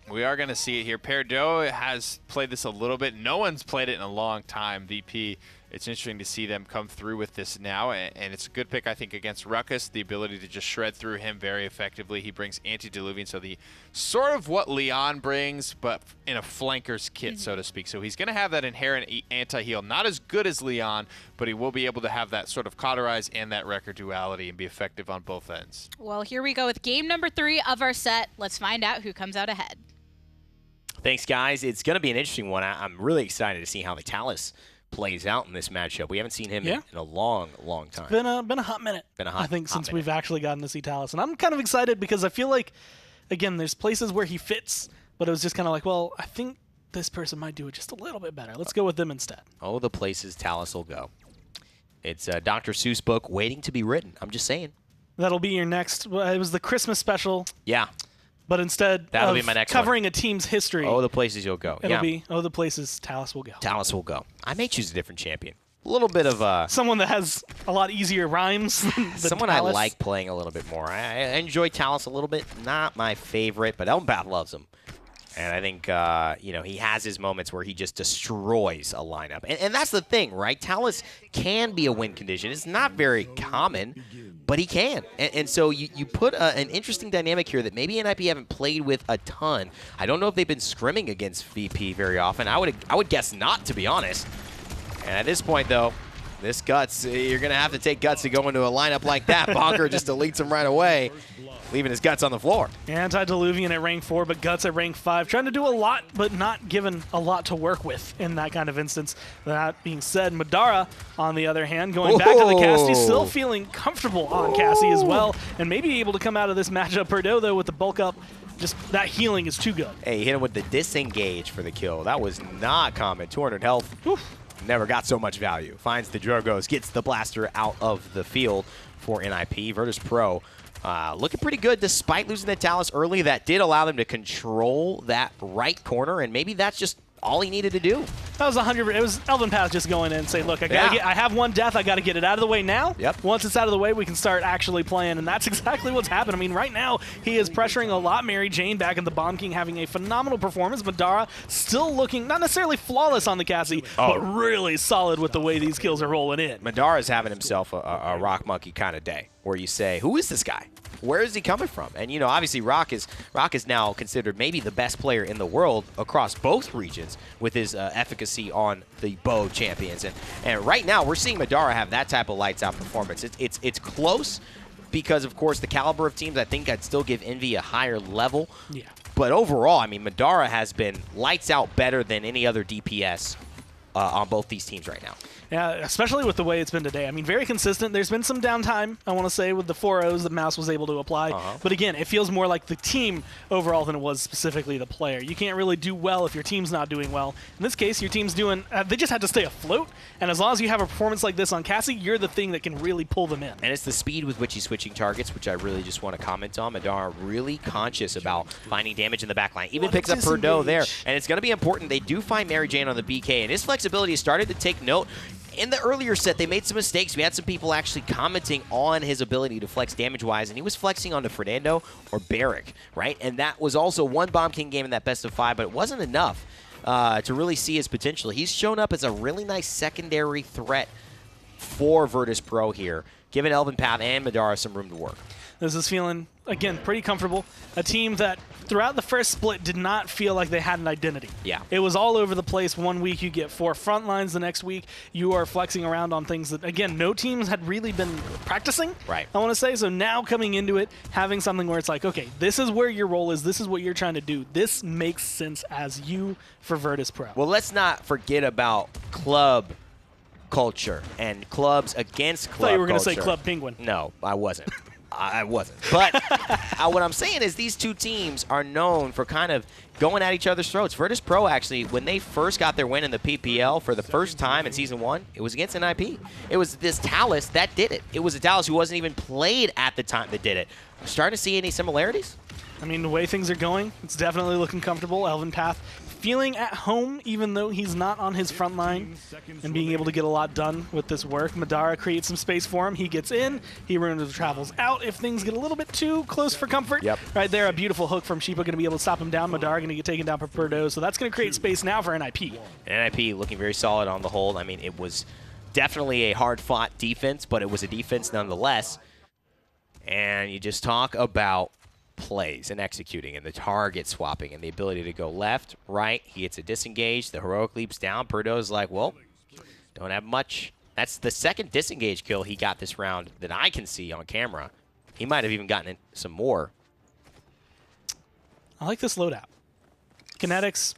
we are going to see it here. Peridot has played this a little bit. No one's played it in a long time. VP, it's interesting to see them come through with this now, and it's a good pick, I think, against Ruckus. The ability to just shred through him very effectively. He brings Antediluvian, so the sort of what Leon brings, but in a flanker's kit, so to speak. So he's going to have that inherent anti-heal. Not as good as Leon, but he will be able to have that sort of cauterize and that record duality and be effective on both ends.
Well, here we go with game number 3 of our set. Let's find out who comes out ahead.
Thanks, guys. It's going to be an interesting one. I'm really excited to see how the Talus plays out in this matchup. We haven't seen him in a long, long time.
It's been a hot minute, I think, since we've actually gotten to see Talus. And I'm kind of excited because I feel like, again, there's places where he fits, but it was just kind of like, well, I think this person might do it just a little bit better. Let's go with them instead.
Oh, the places Talus will go. It's a Dr. Seuss book waiting to be written. I'm just saying.
That'll be your next. Well, it was the Christmas special.
Yeah.
But instead
That'll
of
be my next
covering a team's history,
oh, the places you'll go.
It'll be, oh, the places Talus will go.
Talus will go. I may choose a different champion. little bit of
someone that has a lot easier rhymes than
someone
Talus.
I like playing a little bit more. I enjoy Talus a little bit. Not my favorite, but Elmbath loves him. And I think, you know, he has his moments where he just destroys a lineup. And that's the thing, right? Talus can be a win condition. It's not very common, but he can. And so you put an interesting dynamic here that maybe NIP haven't played with a ton. I don't know if they've been scrimming against VP very often. I would guess not, to be honest. And at this point, though, this Guts, you're going to have to take Guts to go into a lineup like that. Bonker just deletes him right away, leaving his Guts on the floor.
Antediluvian at rank 4, but Guts at rank 5. Trying to do a lot, but not given a lot to work with in that kind of instance. That being said, Madara, on the other hand, going back to the Cassie, still feeling comfortable on Cassie as well, and maybe able to come out of this matchup. Perdo, though, with the bulk up, just that healing is too good.
Hey, he hit him with the disengage for the kill. That was not common. 200 health. Oof. Never got so much value. Finds the Drogos, gets the blaster out of the field for NIP. Virtus.Pro looking pretty good despite losing the Talus early. That did allow them to control that right corner, and maybe that's just all he needed to do.
That was 100. It was Elvin Path just going in and say, look, I have one death. I got to get it out of the way now.
Yep.
Once it's out of the way, we can start actually playing, and that's exactly what's happened. I mean, right now, he is pressuring a lot. Mary Jane back in the Bomb King having a phenomenal performance. Madara still looking not necessarily flawless on the Cassie, but really solid with the way these kills are rolling in.
Madara's having himself a Rock Monkey kind of day where you say, who is this guy? Where is he coming from? And, you know, obviously Rock is now considered maybe the best player in the world across both regions with his efficacy on the Bow champions. And right now we're seeing Madara have that type of lights out performance. It's close because, of course, the caliber of teams, I think I'd still give Envy a higher level.
Yeah.
But overall, I mean, Madara has been lights out better than any other DPS on both these teams right now.
Yeah, especially with the way it's been today. I mean, very consistent. There's been some downtime, I want to say, with the 4-0s that Mouse was able to apply. But again, it feels more like the team overall than it was specifically the player. You can't really do well if your team's not doing well. In this case, your team's doing, they just had to stay afloat. And as long as you have a performance like this on Cassie, you're the thing that can really pull them in.
And it's the speed with which he's switching targets, which I really just want to comment on. Madara really conscious about finding damage in the backline. Even picks up Perdo there. And it's going to be important. They do find Mary Jane on the BK, and his flexibility started to take note. In the earlier set, they made some mistakes. We had some people actually commenting on his ability to flex damage-wise, and he was flexing onto Fernando or Barrick, right? And that was also one Bomb King game in that best of 5, but it wasn't enough to really see his potential. He's shown up as a really nice secondary threat for Virtus.Pro here, giving Elvin Path and Madara some room to work.
This is feeling, again, pretty comfortable. A team that throughout the first split did not feel like they had an identity.
Yeah.
It was all over the place. One week you get 4 front lines. The next week you are flexing around on things that, again, no teams had really been practicing,
right?
I want to say. So now coming into it, having something where it's like, okay, this is where your role is. This is what you're trying to do. This makes sense as you for Virtus.Pro.
Well, let's not forget about club culture and clubs against club culture.
I thought you were going to say Club Penguin.
No, I wasn't. I wasn't. But what I'm saying is these two teams are known for kind of going at each other's throats. Virtus.Pro, actually, when they first got their win in the PPL for the first time in Season 1, it was against NIP. It was this Talus that did it. It was a Talus who wasn't even played at the time that did it. We're starting to see any similarities?
I mean, the way things are going, it's definitely looking comfortable. Elvin Path feeling at home, even though he's not on his front line, and being able to get a lot done with this work. Madara creates some space for him. He gets in. He travels out if things get a little bit too close for comfort.
Yep.
Right there, a beautiful hook from Sheepa going to be able to stop him down. Madara going to get taken down for Perdo, so that's going to create space now for NIP.
And NIP looking very solid on the hold. I mean, it was definitely a hard-fought defense, but it was a defense nonetheless. And you just talk about plays and executing and the target swapping and the ability to go left, right. He gets a disengage. The heroic leaps down. Perdo's like, well, don't have much. That's the second disengage kill he got this round that I can see on camera. He might have even gotten some more.
I like this loadout. Kinetics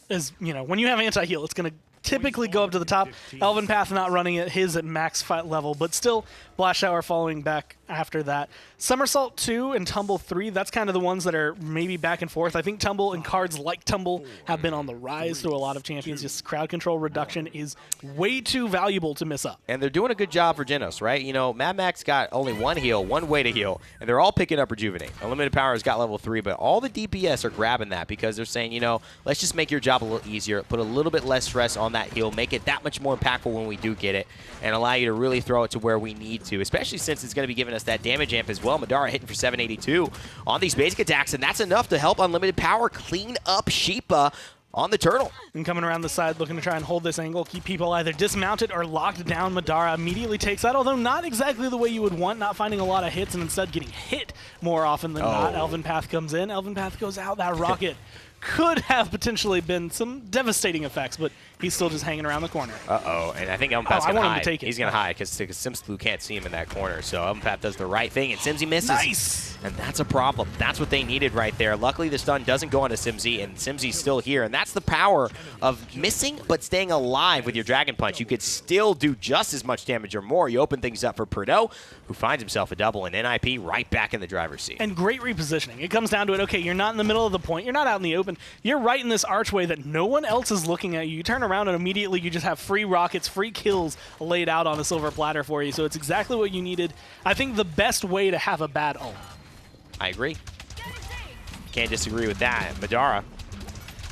is, you know, when you have anti-heal, it's going to typically go up to the top. Elvin Path not running it, his at max fight level, but still Blast Shower following back after that. Somersault 2 and Tumble 3, that's kind of the ones that are maybe back and forth. I think Tumble and cards like Tumble have been on the rise through a lot of champions. Just crowd control reduction is way too valuable to miss up.
And they're doing a good job for Genos, right? You know, Mad Max got only one heal, one way to heal, and they're all picking up Rejuvenate. Unlimited Power's got level 3, but all the DPS are grabbing that because they're saying, you know, let's just make your job a little easier, put a little bit less stress on that heal, make it that much more impactful when we do get it, and allow you to really throw it to where we need to, especially since it's going to be giving us that damage amp as well. Madara hitting for 782 on these basic attacks, and that's enough to help Unlimited Power clean up Sheepa on the turtle.
And coming around the side, looking to try and hold this angle, keep people either dismounted or locked down. Madara immediately takes that, although not exactly the way you would want, not finding a lot of hits and instead getting hit more often than not. Elven Path comes in, Elven Path goes out. That rocket could have potentially been some devastating effects, but he's still just hanging around the corner.
Uh-oh, and I think Elven Path's going to hide.
Him to take it.
He's going to hide because Simslu can't see him in that corner, so Elven Path does the right thing, and Simsy misses.
Nice!
And that's a problem. That's what they needed right there. Luckily, the stun doesn't go onto Simsy, and Simsy's still here, and that's the power of missing but staying alive with your Dragon Punch. You could still do just as much damage or more. You open things up for Perdo, who finds himself a double, and NIP right back in the driver's seat.
And great repositioning. It comes down to it, okay, you're not in the middle of the point, you're not out in the open, you're right in this archway that no one else is looking at you. You turn around and immediately you just have free rockets, free kills laid out on a silver platter for you, so it's exactly what you needed. I think the best way to have a bad ult.
I agree. Can't disagree with that. Madara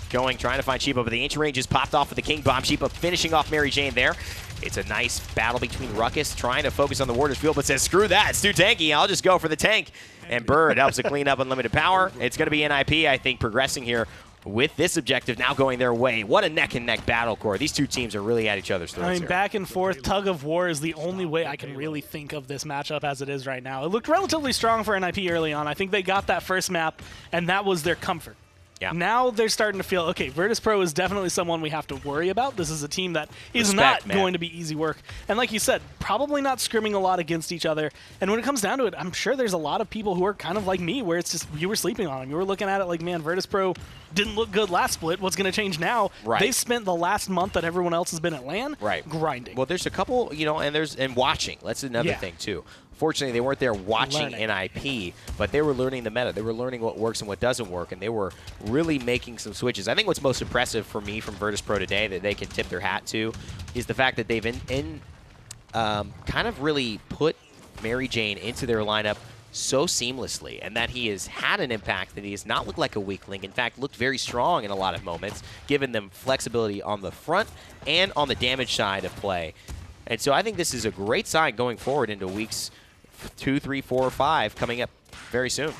trying to find Sheepa, but the Ancient Range is popped off with the King Bomb. Sheepa finishing off Mary Jane there. It's a nice battle between Ruckus trying to focus on the Warder's Field, but says, screw that, it's too tanky, I'll just go for the tank. And Bird helps to clean up Unlimited Power. It's going to be NIP, I think, progressing here with this objective now going their way. What a neck-and-neck battle, Core. These two teams are really at each other's throats.
I mean,
here.
back and forth, tug of war is the only way I can really think of this matchup as it is right now. It looked relatively strong for NIP early on. I think they got that first map, and that was their comfort.
Yeah.
Now they're starting to feel, okay, Virtus.Pro is definitely someone we have to worry about. This is a team that is not going to be easy work. And like you said, probably not scrimming a lot against each other. And when it comes down to it, I'm sure there's a lot of people who are kind of like me, where it's just you were sleeping on them. You were looking at it like, man, Virtus.Pro didn't look good last split. What's going to change now?
Right.
They've spent the last month that everyone else has been at LAN grinding.
Well, there's a couple, you know, and watching. That's another thing, too. Fortunately, they weren't there watching NIP, but they were learning the meta. They were learning what works and what doesn't work, and they were really making some switches. I think what's most impressive for me from Virtus.Pro today that they can tip their hat to is the fact that they've kind of really put Mary Jane into their lineup so seamlessly, and that he has had an impact, that he has not looked like a weakling. In fact, looked very strong in a lot of moments, giving them flexibility on the front and on the damage side of play. And so I think this is a great sign going forward into weeks 2, 3, 4, 5 coming up very soon.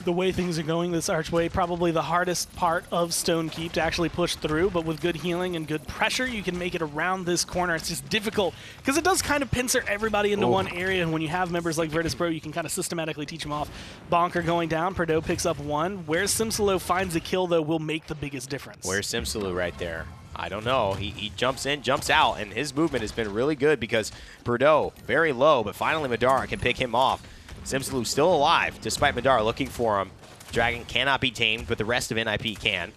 The way things are going, this archway, probably the hardest part of Stone Keep to actually push through, but with good healing and good pressure, you can make it around this corner. It's just difficult, because it does kind of pincer everybody into one area, and when you have members like Virtus.Pro, you can kind of systematically teach them off. Bonker going down, Perdo picks up one. Where Simsalo finds a kill, though, will make the biggest difference.
Where's Simsalo right there? I don't know. He jumps in, jumps out, and his movement has been really good because Perdo, very low, but finally Madara can pick him off. Simsalo still alive, despite Madara looking for him. Dragon cannot be tamed, but the rest of NIP can.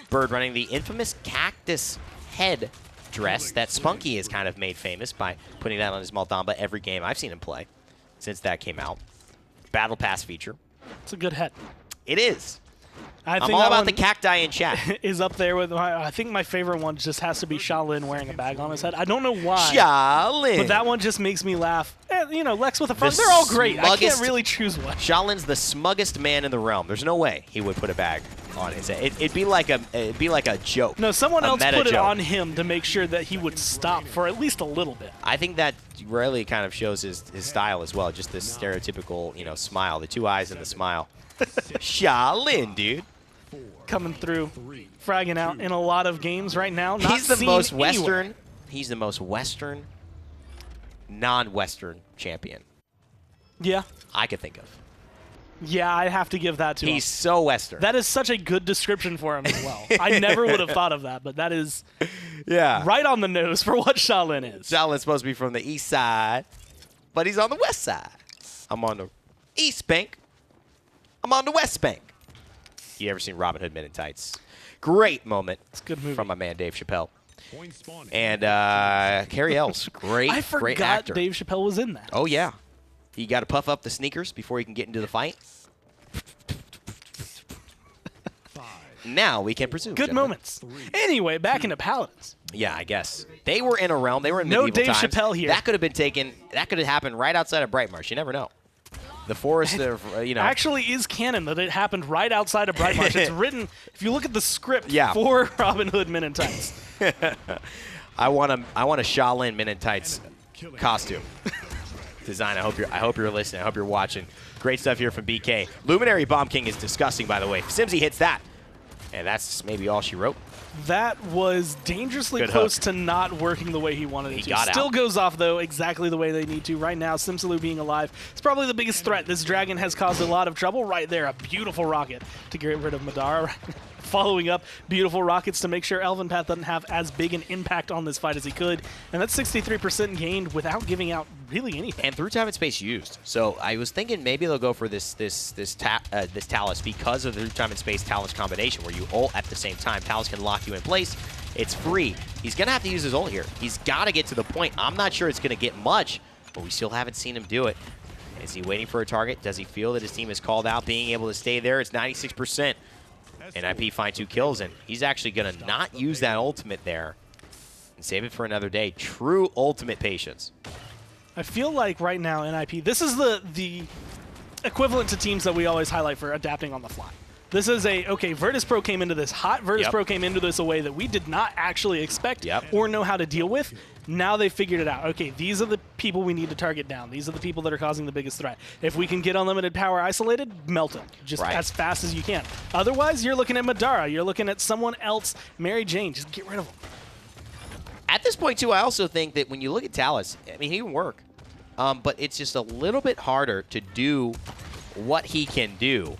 Bird running the infamous cactus head dress that Spunky has kind of made famous by putting that on his Maldamba every game I've seen him play since that came out. Battle Pass feature.
It's a good head.
It is.
I'm
all about the cacti in chat.
Is up there with I think my favorite one just has to be Shaolin wearing a bag on his head. I don't know why.
Shaolin.
But that one just makes me laugh. And, you know, Lex with a front. They're all great. I can't really choose one.
Shaolin's the smuggest man in the realm. There's no way he would put a bag on his head. It'd be like a joke.
No, someone else put it on him to make sure that he would stop for at least a little bit.
I think that really kind of shows his style as well. Just this stereotypical, you know, smile, the two eyes and the smile. Shaolin, dude.
Coming through, fragging out in a lot of games right now.
He's the most Western. He's the most Western, non-Western champion.
Yeah.
I could think of.
Yeah, I have to give that to him.
He's so Western.
That is such a good description for him as well. I never would have thought of that, but that is right on the nose for what Shaolin is.
Shaolin's supposed to be from the east side, but he's on the west side. I'm on the east bank. I'm on the west bank. You ever seen Robin Hood Men in Tights? Great moment.
It's a good movie.
From my man Dave Chappelle. And Carrie Ells, great actor.
I forgot Dave Chappelle was in that.
Oh, yeah. You got to puff up the sneakers before you can get into the fight. Now we can presume.
Good moments. Anyway, back into Paladins.
Yeah, I guess. They were in a realm. They were in
No
medieval
Dave
times.
Chappelle here.
That could have been taken. That could have happened right outside of Brightmarsh. You never know. The forest of,
Actually is canon that it happened right outside of Brightmarsh. It's written, if you look at the script
Yeah.
for Robin Hood Men in Tights.
I want a Shaolin Men in Tights costume design. I hope you're listening. I hope you're watching. Great stuff here from BK. Luminary Bomb King is disgusting, by the way. Simsy hits that. And that's maybe all she wrote.
That was dangerously
Good
close
hook.
to not working the way he wanted it
He
to.
got
Still
out.
goes off, though, exactly the way they need to. Right now, Simsaloo being alive is probably the biggest threat. This dragon has caused a lot of trouble right there. A beautiful rocket to get rid of Madara. Following up beautiful rockets to make sure Elven Path doesn't have as big an impact on this fight as he could. And that's 63% gained without giving out really anything.
And through time and space used. So I was thinking maybe they'll go for this Talus because of the through time and space Talus combination where you ult at the same time. Talus can lock you in place. It's free. He's going to have to use his ult here. He's got to get to the point. I'm not sure it's going to get much, but we still haven't seen him do it. Is he waiting for a target? Does he feel that his team is called out, being able to stay there? It's 96%. NIP find 2 kills, and he's actually going to not use that ultimate there and save it for another day. True ultimate patience.
I feel like right now, NIP, this is the equivalent to teams that we always highlight for adapting on the fly. This is okay, Virtus.Pro came into this hot. Virtus.Pro came into this a way that we did not actually expect or know how to deal with. Now they figured it out. Okay, these are the people we need to target down. These are the people that are causing the biggest threat. If we can get unlimited power isolated, melt them just as fast as you can. Otherwise, you're looking at Madara. You're looking at someone else. Mary Jane, just get rid of them.
At this point, too, I also think that when you look at Talus, I mean, he can work. But it's just a little bit harder to do what he can do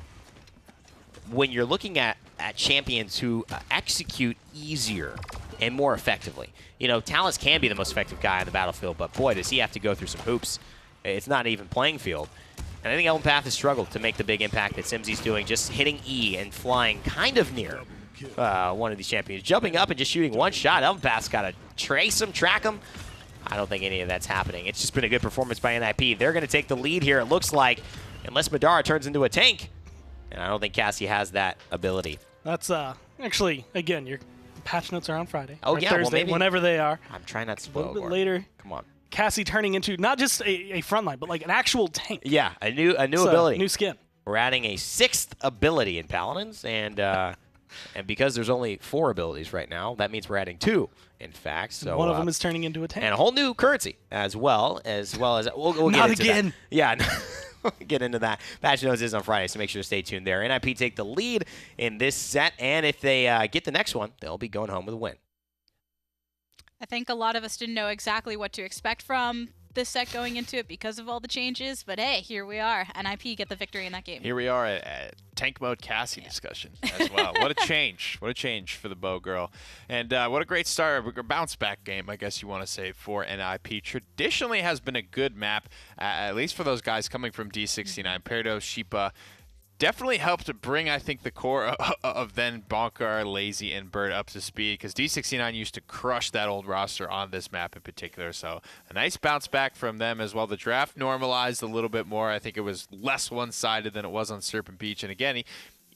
when you're looking at champions who execute easier and more effectively. You know, Talus can be the most effective guy on the battlefield, but boy, does he have to go through some hoops. It's not even playing field. And I think Elven Path has struggled to make the big impact that Simsy's doing, just hitting E and flying kind of near one of these champions. Jumping up and just shooting one shot. Elven Path's got to trace him, track him. I don't think any of that's happening. It's just been a good performance by NIP. They're going to take the lead here, it looks like, unless Madara turns into a tank. And I don't think Cassie has that ability.
That's actually, again, your patch notes are on Friday.
Oh,
or
yeah,
Thursday,
well, maybe
whenever they are.
I'm trying not to
A
spoil
little bit
Gordon.
later.
Come on.
Cassie turning into not just a frontline, but like an actual tank.
Yeah, a new
It's
ability.
New skin.
We're adding a 6th ability in Paladins, and because there's only 4 abilities right now, that means we're adding 2, in fact. So
one of them is turning into a tank.
and a whole new currency as well as we'll
Not
get into
again.
That. Yeah, we'll get into that. Patch notes is on Friday, so make sure to stay tuned there. NIP take the lead in this set, and if they get the next one, they'll be going home with a win.
I think a lot of us didn't know exactly what to expect from this set going into it because of all the changes, but hey, here we are. NIP get the victory in that game.
Here we are at tank mode Cassie discussion as well. What a change. What a change for the Bow Girl. And what a great start, a bounce back game, I guess you want to say, for NIP. Traditionally has been a good map, at least for those guys coming from D69. Perdo, Sheepa, definitely helped to bring, I think, the core of then Bonkar, Lazy, and Bird up to speed, because D69 used to crush that old roster on this map in particular. So a nice bounce back from them as well. The draft normalized a little bit more. I think it was less one-sided than it was on Serpent Beach. And again,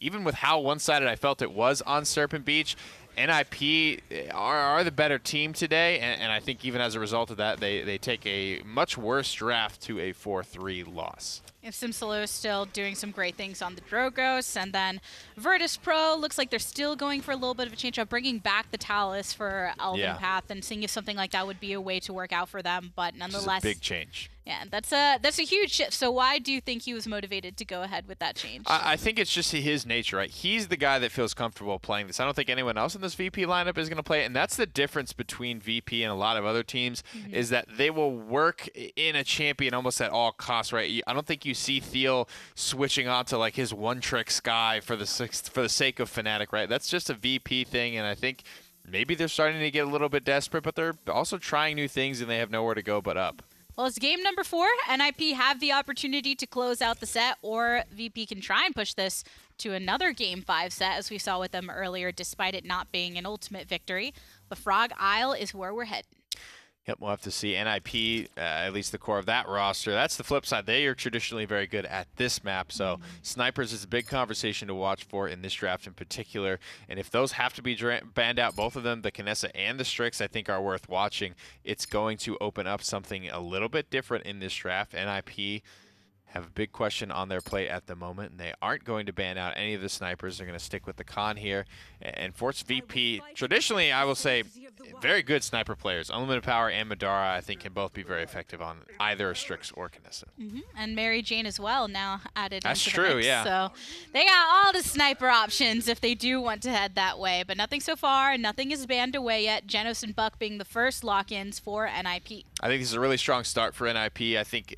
even with how one-sided I felt it was on Serpent Beach, NIP are the better team today, and I think even as a result of that, they take a much worse draft to a 4-3 loss.
If Simsaloo is still doing some great things on the Drogos, and then Virtus.Pro looks like they're still going for a little bit of a change up, bringing back the Talus for Elven Path and seeing if something like that would be a way to work out for them. But nonetheless,
big change.
Yeah, that's a huge shift. So why do you think he was motivated to go ahead with that change?
I think it's just his nature, right? He's the guy that feels comfortable playing this. I don't think anyone else in this VP lineup is going to play it, and that's the difference between VP and a lot of other teams, is that they will work in a champion almost at all costs, right? I don't think you see Thiel switching on to like his one-trick Sky for the sake of Fnatic, right? That's just a VP thing, and I think maybe they're starting to get a little bit desperate, but they're also trying new things, and they have nowhere to go but up.
Well, it's game number 4. NIP have the opportunity to close out the set, or VP can try and push this to another game 5 set, as we saw with them earlier, despite it not being an ultimate victory. The Frog Isle is where we're heading.
Yep, we'll have to see. NIP, at least the core of that roster. That's the flip side. They are traditionally very good at this map, so snipers is a big conversation to watch for in this draft in particular. And if those have to be banned out, both of them, the Kinessa and the Strix, I think are worth watching. It's going to open up something a little bit different in this draft. NIP have a big question on their plate at the moment, and they aren't going to ban out any of the snipers. They're going to stick with the con here. And Force VP, traditionally, I will say, very good sniper players. Unlimited Power and Madara, I think, can both be very effective on either Strix or Kinessa.
And Mary Jane as well now added
That's
into
true,
the mix.
yeah.
So they got all the sniper options if they do want to head that way. But nothing so far. Nothing is banned away yet. Genos and Buck being the first lock-ins for NIP.
I think this is a really strong start for NIP. I think,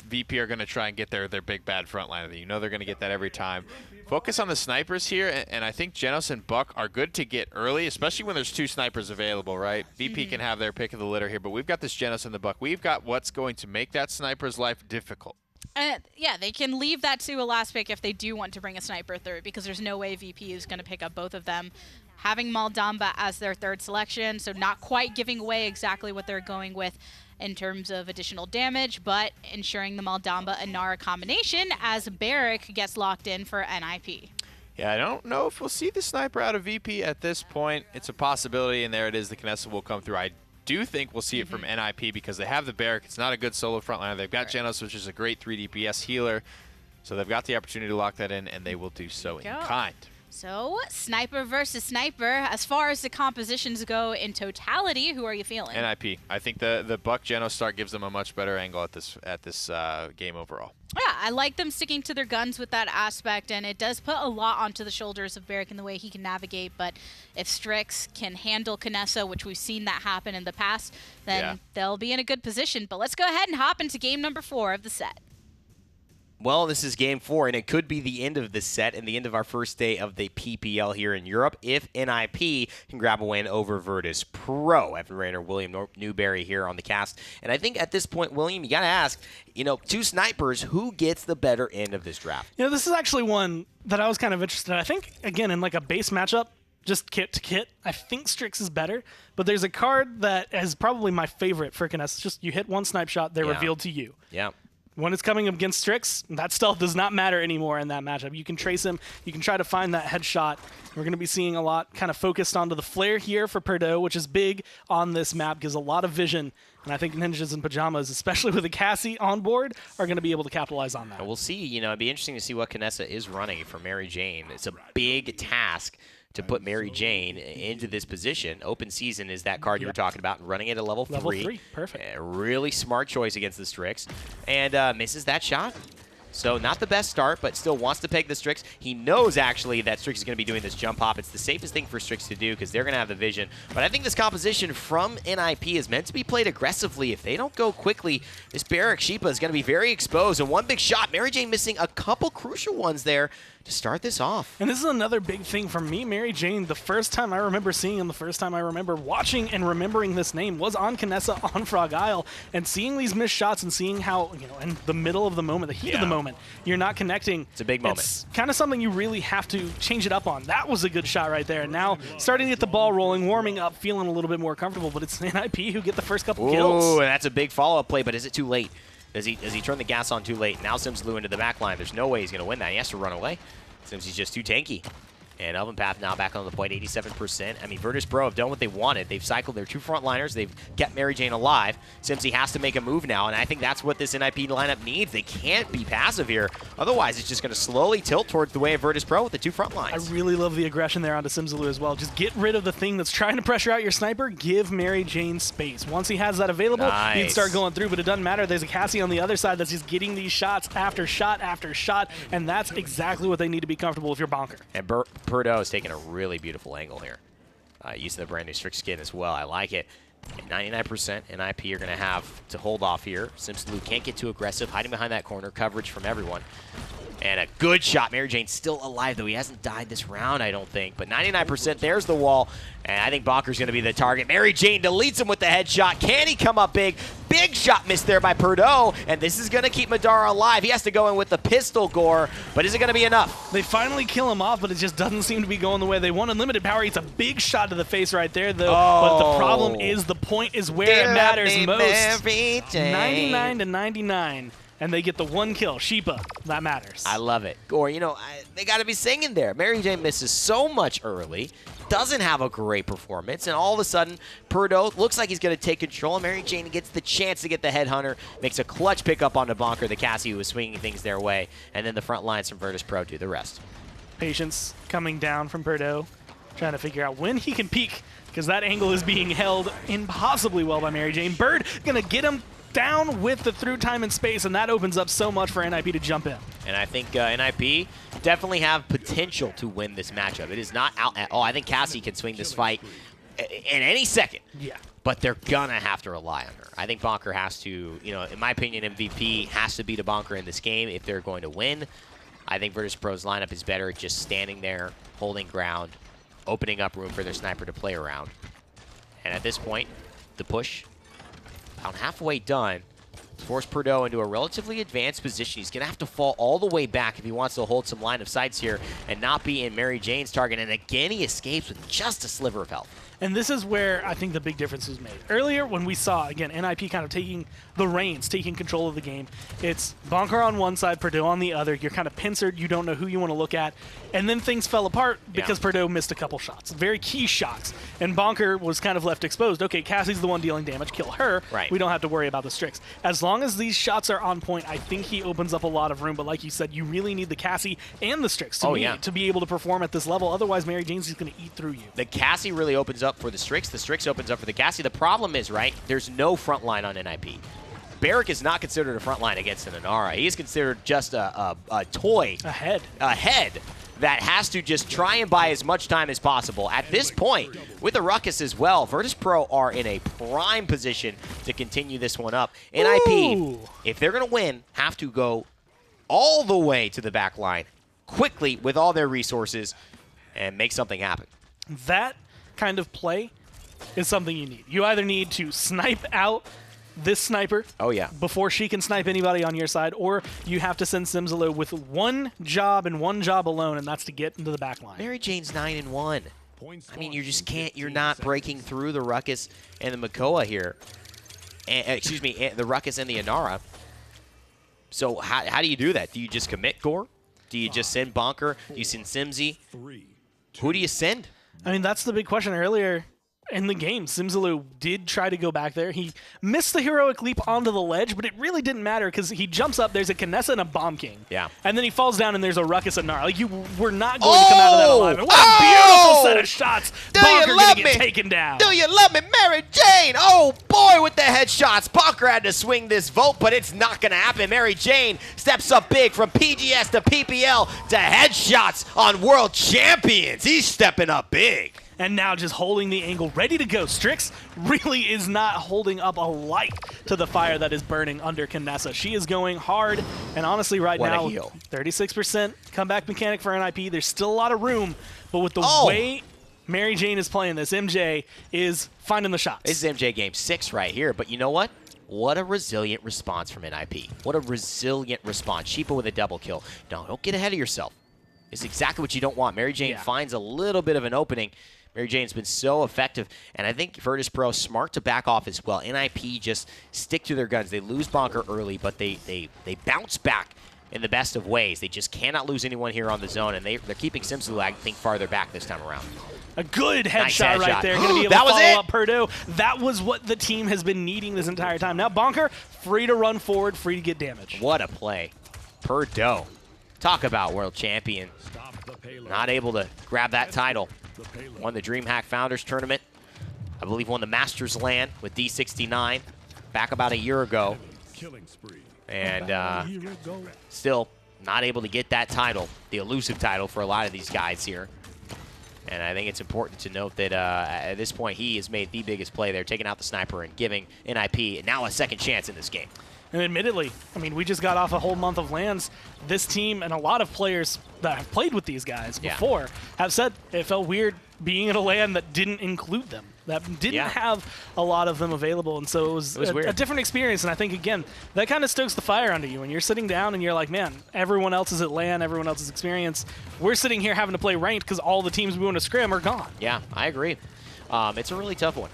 VP are going to try and get their big bad frontliner. They're going to get that every time. Focus on the snipers here, and I think Genos and Buck are good to get early, especially when there's 2 snipers available, right? VP can have their pick of the litter here, but we've got this Genos and the Buck. We've got what's going to make that sniper's life difficult.
Yeah, they can leave that to a last pick if they do want to bring a sniper through, because there's no way VP is going to pick up both of them. Having Maldamba as their 3rd selection, so not quite giving away exactly what they're going with in terms of additional damage, but ensuring the Maldamba and Nara combination as Barrick gets locked in for NIP.
Yeah, I don't know if we'll see the sniper out of VP at this point. It's a possibility, and there it is. The Kinessa will come through. I do think we'll see it from NIP because they have the Barrick. It's not a good solo frontliner. They've got Genos, which is a great 3 DPS healer. So they've got the opportunity to lock that in, and they will do so in kind.
So, sniper versus sniper. As far as the compositions go in totality, who are you feeling?
NIP. I think the Buck Genos start gives them a much better angle at this game overall.
Yeah, I like them sticking to their guns with that aspect, and it does put a lot onto the shoulders of Barrick in the way he can navigate. But if Strix can handle Kinessa, which we've seen that happen in the past, then they'll be in a good position. But let's go ahead and hop into game number 4 of the set.
Well, this is game 4, and it could be the end of the set and the end of our first day of the PPL here in Europe if NIP can grab a win over Virtus.Pro. Evan Rayner, William Newberry here on the cast. And I think at this point, William, you got to ask, 2 snipers, who gets the better end of this draft?
This is actually one that I was kind of interested in. I think, again, in like a base matchup, just kit to kit, I think Strix is better. But there's a card that is probably my favorite for Kinessa. Just you hit one snipe shot, they're revealed to you.
Yeah.
When it's coming up against Strix, that stealth does not matter anymore in that matchup. You can trace him. You can try to find that headshot. We're going to be seeing a lot kind of focused onto the flare here for Perdo, which is big on this map, gives a lot of vision. And I think Ninjas and Pyjamas, especially with a Cassie on board, are going to be able to capitalize on that.
We'll see. It'd be interesting to see what Kinessa is running for Mary Jane. It's a big task to put Mary Jane into this position. Open Season is that card you were talking about, and running it at level 3.
Level 3, perfect.
A really smart choice against the Strix. And misses that shot. So not the best start, but still wants to peg the Strix. He knows, actually, that Strix is going to be doing this jump hop. It's the safest thing for Strix to do because they're going to have the vision. But I think this composition from NIP is meant to be played aggressively. If they don't go quickly, this Barrick Sheepa is going to be very exposed. And one big shot, Mary Jane missing a couple crucial ones there to start this off.
And this is another big thing for me. Mary Jane, the first time I remember seeing him, the first time I remember watching and remembering this name was on Kinessa on Frog Isle, and seeing these missed shots and seeing how, in the middle of the moment, the heat of the moment, you're not connecting.
It's a big moment.
It's kind of something you really have to change it up on. That was a good shot right there. And now starting to get the ball rolling, warming up, feeling a little bit more comfortable, but it's NIP who get the first couple kills.
Ooh, and that's a big follow-up play, but is it too late? Does he turn the gas on too late? Now Sims Lou into the back line. There's no way he's going to win that. He has to run away. Seems he's just too tanky. And Elven Path now back on the point, 87%. I mean, Virtus.Pro have done what they wanted. They've cycled their 2 frontliners. They've kept Mary Jane alive. Simpsy has to make a move now, and I think that's what this NIP lineup needs. They can't be passive here. Otherwise, it's just going to slowly tilt towards the way of Virtus.Pro with the 2 frontlines.
I really love the aggression there onto Simsaloo as well. Just get rid of the thing that's trying to pressure out your sniper. Give Mary Jane space. Once he has that available, he can start going through, but it doesn't matter. There's a Cassie on the other side that's just getting these shots after shot after shot, and that's exactly what they need to be comfortable if you're Bonker.
And Perdo is taking a really beautiful angle here. Using the brand new Strix skin as well. I like it. 99% NIP are going to have to hold off here. Simsaloo can't get too aggressive, hiding behind that corner, coverage from everyone. And a good shot. Mary Jane's still alive, though. He hasn't died this round, I don't think. But 99%, there's the wall. And I think Bonker's going to be the target. Mary Jane deletes him with the headshot. Can he come up big? Big shot missed there by Perdot. And this is going to keep Madara alive. He has to go in with the pistol gore. But is it going to be enough?
They finally kill him off, but it just doesn't seem to be going the way they want. Unlimited power. It's a big shot to the face right there, though. But the problem is the point is where it matters most. 99 to 99. And they get the one kill. Sheepa, that matters.
I love it. Gore, you know, they got to be singing there. Mary Jane misses so much early, doesn't have a great performance, and all of a sudden, Perdot looks like he's going to take control, and Mary Jane gets the chance to get the headhunter, makes a clutch pickup onto Bonker, the Cassie, who was swinging things their way, and then the front lines from Virtus.Pro do the rest.
Patience coming down from Perdot, trying to figure out when he can peek, because that angle is being held impossibly well by Mary Jane. Bird going to get him down with the through time and space, and that opens up so much for NIP to jump in.
And I think NIP definitely have potential to win this matchup. It is not out at all. I think Cassie can swing this fight in any second.
Yeah.
But they're going to have to rely on her. I think Bonker has to, you know, in my opinion, MVP has to beat a Bonker in this game if they're going to win. I think Virtus.Pro's lineup is better at just standing there, holding ground, opening up room for their sniper to play around. And at this point, the push about halfway done. Force Perdot into a relatively advanced position. He's going to have to fall all the way back if he wants to hold some line of sights here and not be in Mary Jane's target. And again, he escapes with just a sliver of health.
And this is where I think the big difference was made. Earlier, when we saw, again, NIP kind of taking the reins, taking control of the game, it's Bonker on one side, Perdot on the other. You're kind of pincered. You don't know who you want to look at. And then things fell apart because Perdot missed a couple shots, very key shots. And Bonker was kind of left exposed. Okay, Cassie's the one dealing damage. Kill her.
Right.
We don't have to worry about the Strix. As long as these shots are on point, I think he opens up a lot of room. But like you said, you really need the Cassie and the Strix to be able to perform at this level. Otherwise, Mary Jane's is going to eat through you.
The Cassie really opens up for the Strix. The Strix opens up for the Cassie. The problem is, right, there's no front line on NIP. Barrick is not considered a front line against an Inara. He is considered just a toy.
A head
that has to just try and buy as much time as possible. At this point, with the Ruckus as well, Virtus.Pro are in a prime position to continue this one up. NIP, if they're going to win, have to go all the way to the back line quickly with all their resources and make something happen.
That kind of play is something you need. You either need to snipe out this sniper before she can snipe anybody on your side, or you have to send Simzalo with one job and one job alone, and that's to get into the back line.
Mary Jane's 9-1. I mean, you just can't, you're not breaking through the Ruckus and the Makoa here. Excuse me, the Ruckus and the Inara. So how do you do that? Do you just commit Gore? Do you just send Bonker? Do you send Simzy? Who do you send?
I mean, that's the big question earlier in the game. Simzalo did try to go back there. He missed the heroic leap onto the ledge, but it really didn't matter because he jumps up, there's a Kinessa and a Bomb King.
Yeah.
And then he falls down and there's a Ruckus and Nara. Like, you were not going to come out of that alive. And what a beautiful set of shots. Bonker gonna get taken down.
Do you love me, Mary Jane? Oh, boy, with the headshots. Bonker had to swing this vote, but it's not going to happen. Mary Jane steps up big from PGS to PPL to headshots on world champions. He's stepping up big.
And now just holding the angle, ready to go. Strix really is not holding up a light to the fire that is burning under Kinessa. She is going hard, and honestly right now, 36% comeback mechanic for NIP. There's still a lot of room, but with the way Mary Jane is playing this, MJ is finding the shots.
This is MJ game 6 right here, but you know what? What a resilient response from NIP. What a resilient response. Sheepa with a double kill. No, don't get ahead of yourself. It's exactly what you don't want. Mary Jane finds a little bit of an opening. Mary Jane's been so effective, and I think Virtus.Pro smart to back off as well. NIP just stick to their guns. They lose Bonker early, but they bounce back in the best of ways. They just cannot lose anyone here on the zone, and they're keeping Simzulu, I think, farther back this time around.
A good headshot right there. Going to be able to follow up Perdot. That was what the team has been needing this entire time. Now Bonker, free to run forward, free to get damage.
What a play. Perdot. Talk about world champion. Not able to grab that title. Won the DreamHack Founders Tournament. I believe won the Masters LAN with D69 back about a year ago. And still not able to get that title, the elusive title for a lot of these guys here. And I think it's important to note that at this point he has made the biggest play there, taking out the sniper and giving NIP now a second chance in this game.
And admittedly, I mean, we just got off a whole month of lands. This team and a lot of players that have played with these guys before have said it felt weird being in a land that didn't include them, that didn't have a lot of them available. And so it was a different experience. And I think, again, that kind of stokes the fire under you when you're sitting down and you're like, man, everyone else is at LAN, everyone else's experience. We're sitting here having to play ranked because all the teams we want to scrim are gone.
Yeah, I agree. It's a really tough one.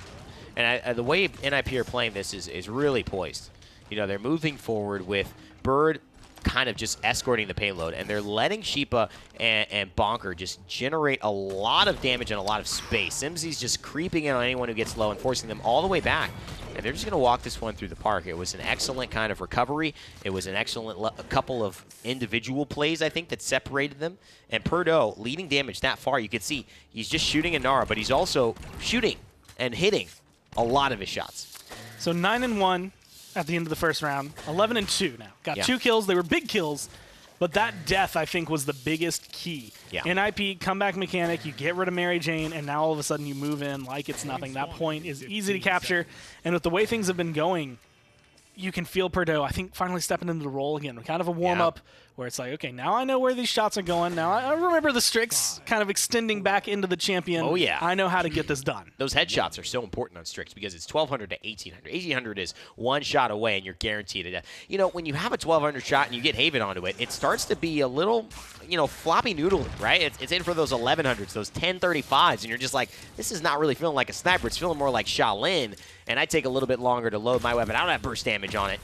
And the way NIP are playing this is really poised. You know, they're moving forward with Bird kind of just escorting the payload, and they're letting Sheepa and Bonker just generate a lot of damage and a lot of space. Simsy's just creeping in on anyone who gets low and forcing them all the way back. And they're just going to walk this one through the park. It was an excellent kind of recovery. It was an excellent a couple of individual plays, I think, that separated them. And Perdo leading damage that far, you could see he's just shooting a Nara, but he's also shooting and hitting a lot of his shots.
So 9-1 at the end of the first round, 11-2 now. Got 2 kills. They were big kills, but that death, I think, was the biggest key. NIP, comeback mechanic, you get rid of Mary Jane, and now all of a sudden you move in like it's nothing. That point is easy to capture, and with the way things have been going, you can feel Perdo, I think, finally stepping into the role again. Kind of a warm-up where it's like, okay, now I know where these shots are going. Now I remember the Strix kind of extending back into the champion.
Oh, yeah.
I know how to get this done.
Those headshots are so important on Strix because it's 1,200 to 1,800. 1,800 is one shot away, and you're guaranteed a death. You know, when you have a 1,200 shot and you get Haven onto it, it starts to be a little, you know, floppy noodling, right? It's in for those 1,100s, those 1035s, and you're just like, this is not really feeling like a sniper. It's feeling more like Shaolin, and I take a little bit longer to load my weapon. I don't have burst damage on it.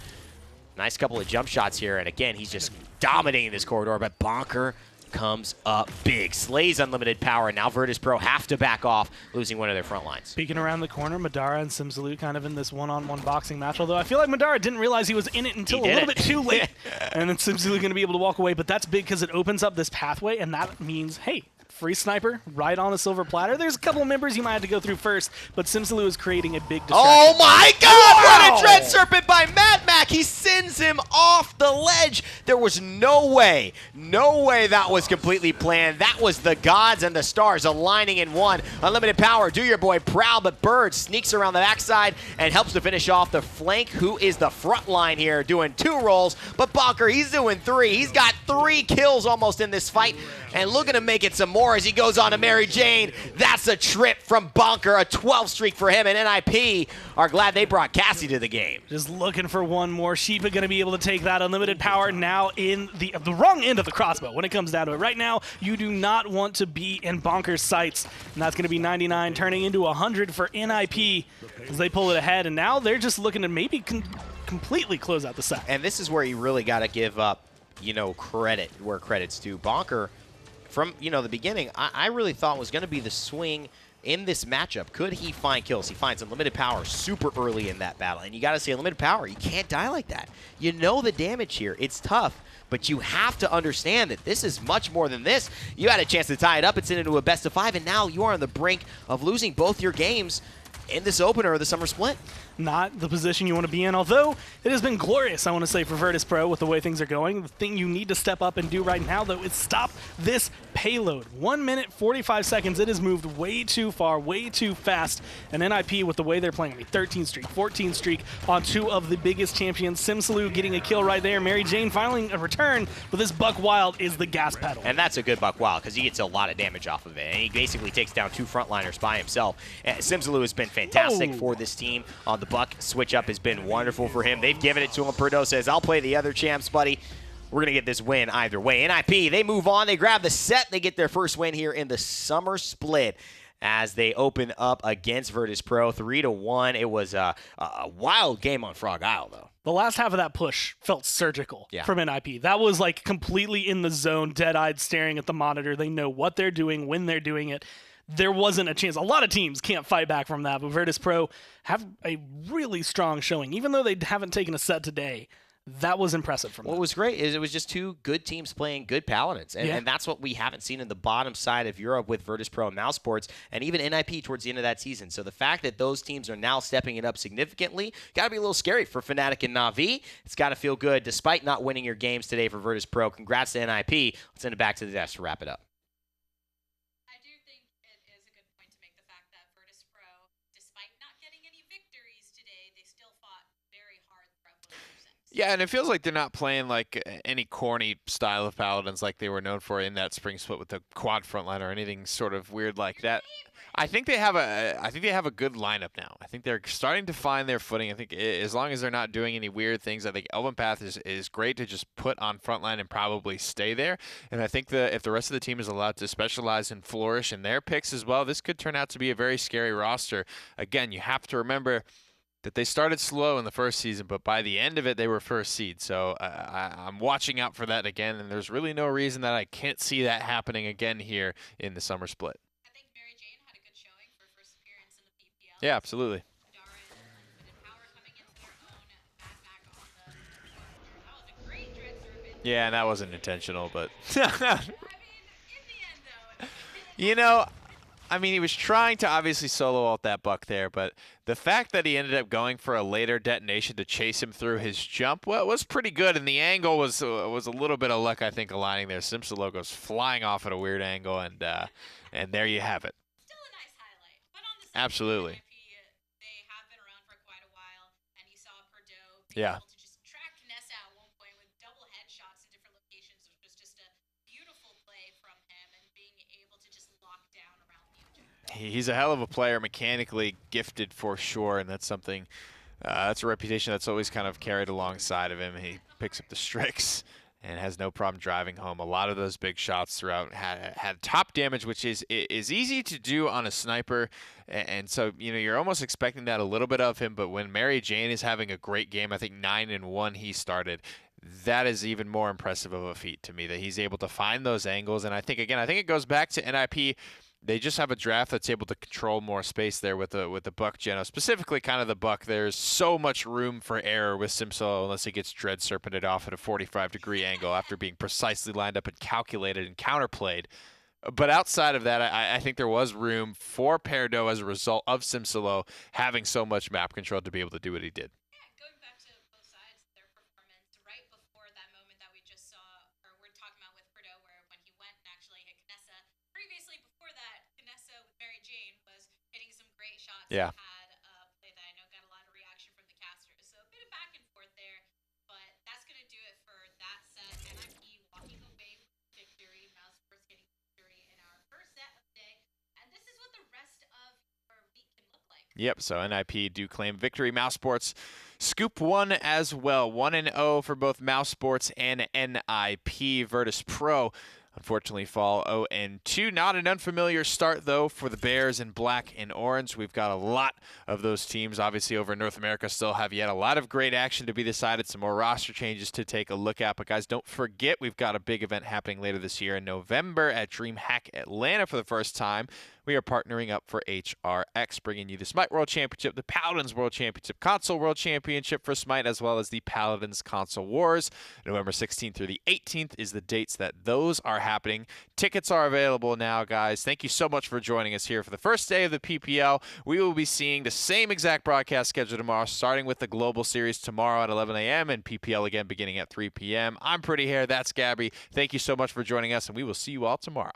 Nice couple of jump shots here, and again, he's just dominating this corridor, but Bonker comes up big. Slays unlimited power, and now Virtus.Pro have to back off, losing one of their front lines.
Peeking around the corner, Madara and Simsalute kind of in this one-on-one boxing match, although I feel like Madara didn't realize he was in it until a little bit too late, and then Simsalute going to be able to walk away, but that's big because it opens up this pathway, and that means, hey, free sniper right on the silver platter. There's a couple of members you might have to go through first, but Simsalute is creating a big distraction.
Oh my god! What a Dread Serpent by Mad Mac! He sends him off the ledge. There was no way that was completely planned. That was the gods and the stars aligning in one. Unlimited power, do your boy proud, but Bird sneaks around the backside and helps to finish off the flank, who is the front line here, doing 2 rolls, but Bonker, he's doing 3. He's got 3 kills almost in this fight, and looking to make it some more as he goes on to Mary Jane. That's a trip from Bonker, a 12 streak for him, and NIP are glad they brought Cassie to the game.
Just looking for one more. Sheepa going to be able to take that unlimited power now in the wrong end of the crossbow when it comes down to it. Right now, you do not want to be in Bonker's sights, and that's going to be 99 turning into 100 for NIP as they pull it ahead, and now they're just looking to maybe completely close out the set.
And this is where you really got to give up, you know, credit where credit's due. Bonker, from, you know, the beginning, I really thought was going to be the swing in this matchup. Could he find kills? He finds unlimited power super early in that battle. And you got to say, unlimited power, you can't die like that. You know the damage here. It's tough, but you have to understand that this is much more than this. You had a chance to tie it up and send it into a best of 5, and now you are on the brink of losing both your games in this opener of the summer split.
Not the position you want to be in, although it has been glorious, I want to say, for Virtus.Pro with the way things are going. The thing you need to step up and do right now, though, is stop this payload. 1 minute, 45 seconds. It has moved way too far, way too fast. And NIP, with the way they're playing, 13 streak, 14 streak on 2 of the biggest champions. Simsalute getting a kill right there. Mary Jane finally a return, but this Buck Wild is the gas pedal.
And that's a good Buck Wild because he gets a lot of damage off of it. And he basically takes down 2 frontliners by himself. Simsalute has been fantastic for this team on the Buck. Switch up has been wonderful for him. They've given it to him. Perdo says, I'll play the other champs, buddy. We're going to get this win either way. NIP, they move on. They grab the set. They get their first win here in the summer split as they open up against Virtus.Pro 3-1. It was a wild game on Frog Isle, though.
The last half of that push felt surgical from NIP. That was like completely in the zone, dead-eyed, staring at the monitor. They know what they're doing, when they're doing it. There wasn't a chance. A lot of teams can't fight back from that, but Virtus.Pro have a really strong showing. Even though they haven't taken a set today, that was impressive from them.
What was great is it was just 2 good teams playing good Paladins, and that's what we haven't seen in the bottom side of Europe with Virtus.Pro and Mouse Sports, and even NIP towards the end of that season. So the fact that those teams are now stepping it up significantly got to be a little scary for Fnatic and Na'Vi. It's got to feel good despite not winning your games today for Virtus.Pro. Congrats to NIP. Let's send it back to the desk to wrap it up.
Yeah, and it feels like they're not playing like any corny style of Paladins like they were known for in that spring split with the quad front line or anything sort of weird like that. I think they have a good lineup now. I think they're starting to find their footing. I think as long as they're not doing any weird things, I think Elven Path is great to just put on frontline and probably stay there. And I think if the rest of the team is allowed to specialize and flourish in their picks as well, this could turn out to be a very scary roster. Again, you have to remember that they started slow in the first season, but by the end of it, they were first seed. So I'm watching out for that again, and there's really no reason that I can't see that happening again here in the summer split.
I think Mary Jane had a good showing for first appearance in the PPL.
Yeah, absolutely.
Dara and Unlimited Power coming into their own. Matt back on the that was a great Dread Serpent.
Yeah, and that wasn't intentional, but
I mean, in the end, though,
you know, I mean, he was trying to obviously solo ult that buck there, but the fact that he ended up going for a later detonation to chase him through his jump, well, was pretty good, and the angle was a little bit of luck, I think, aligning there. Simsalo goes flying off at a weird angle, and there you have it.
still a nice highlight. But on the same
Absolutely.
NIP, they have been around for quite a while, and you saw Perdo being
Yeah.
able to just track Nessa at one point with double headshots in different locations, which was just a beautiful play from him, and being able to just lock down around the objective.
He's a hell of a player, mechanically gifted for sure, and that's something. That's a reputation that's always kind of carried alongside of him. He picks up the Strix and has no problem driving home a lot of those big shots throughout. Had top damage, which is easy to do on a sniper, and so you're almost expecting that a little bit of him. But when Mary Jane is having a great game, I think 9-1 he started. That is even more impressive of a feat to me, that he's able to find those angles. And I think it goes back to NIP. They just have a draft that's able to control more space there with the Buck Geno, specifically kind of the Buck. There's so much room for error with Simsolo unless he gets Dread Serpented off at a 45-degree angle after being precisely lined up and calculated and counterplayed. But outside of that, I think there was room for Perdo as a result of Simsolo having so much map control to be able to do what he did.
Yeah, going back to both sides, their performance right before that moment that we just saw, or we're talking about with Perdo, where when he went and actually hit Knessa. Previously, before that, Knessa with Mary Jane was hitting some great shots.
Yeah.
Had a play that I know got a lot of reaction from the casters, so a bit of back and forth there. But that's gonna do it for that set. NIP walking away with victory. Mouse first getting victory in our first set of the day, and this is what the rest of our week can look like.
Yep, so NIP do claim victory. Mouse Sports scoop one as well. 1-0 for both Mouse Sports and NIP. Virtus.Pro unfortunately fall 0-2. Not an unfamiliar start, though, for the Bears in black and orange. We've got a lot of those teams, obviously, over in North America still have yet a lot of great action to be decided, some more roster changes to take a look at. But, guys, don't forget we've got a big event happening later this year in November at DreamHack Atlanta for the first time. We are partnering up for HRX, bringing you the Smite World Championship, the Paladins World Championship, Console World Championship for Smite, as well as the Paladins Console Wars. November 16th through the 18th is the dates that those are happening. Tickets are available now, guys. Thank you so much for joining us here for the first day of the PPL. We will be seeing the same exact broadcast schedule tomorrow, starting with the Global Series tomorrow at 11 a.m. and PPL again beginning at 3 p.m. I'm Pretty Hair. That's Gabby. Thank you so much for joining us, and we will see you all tomorrow.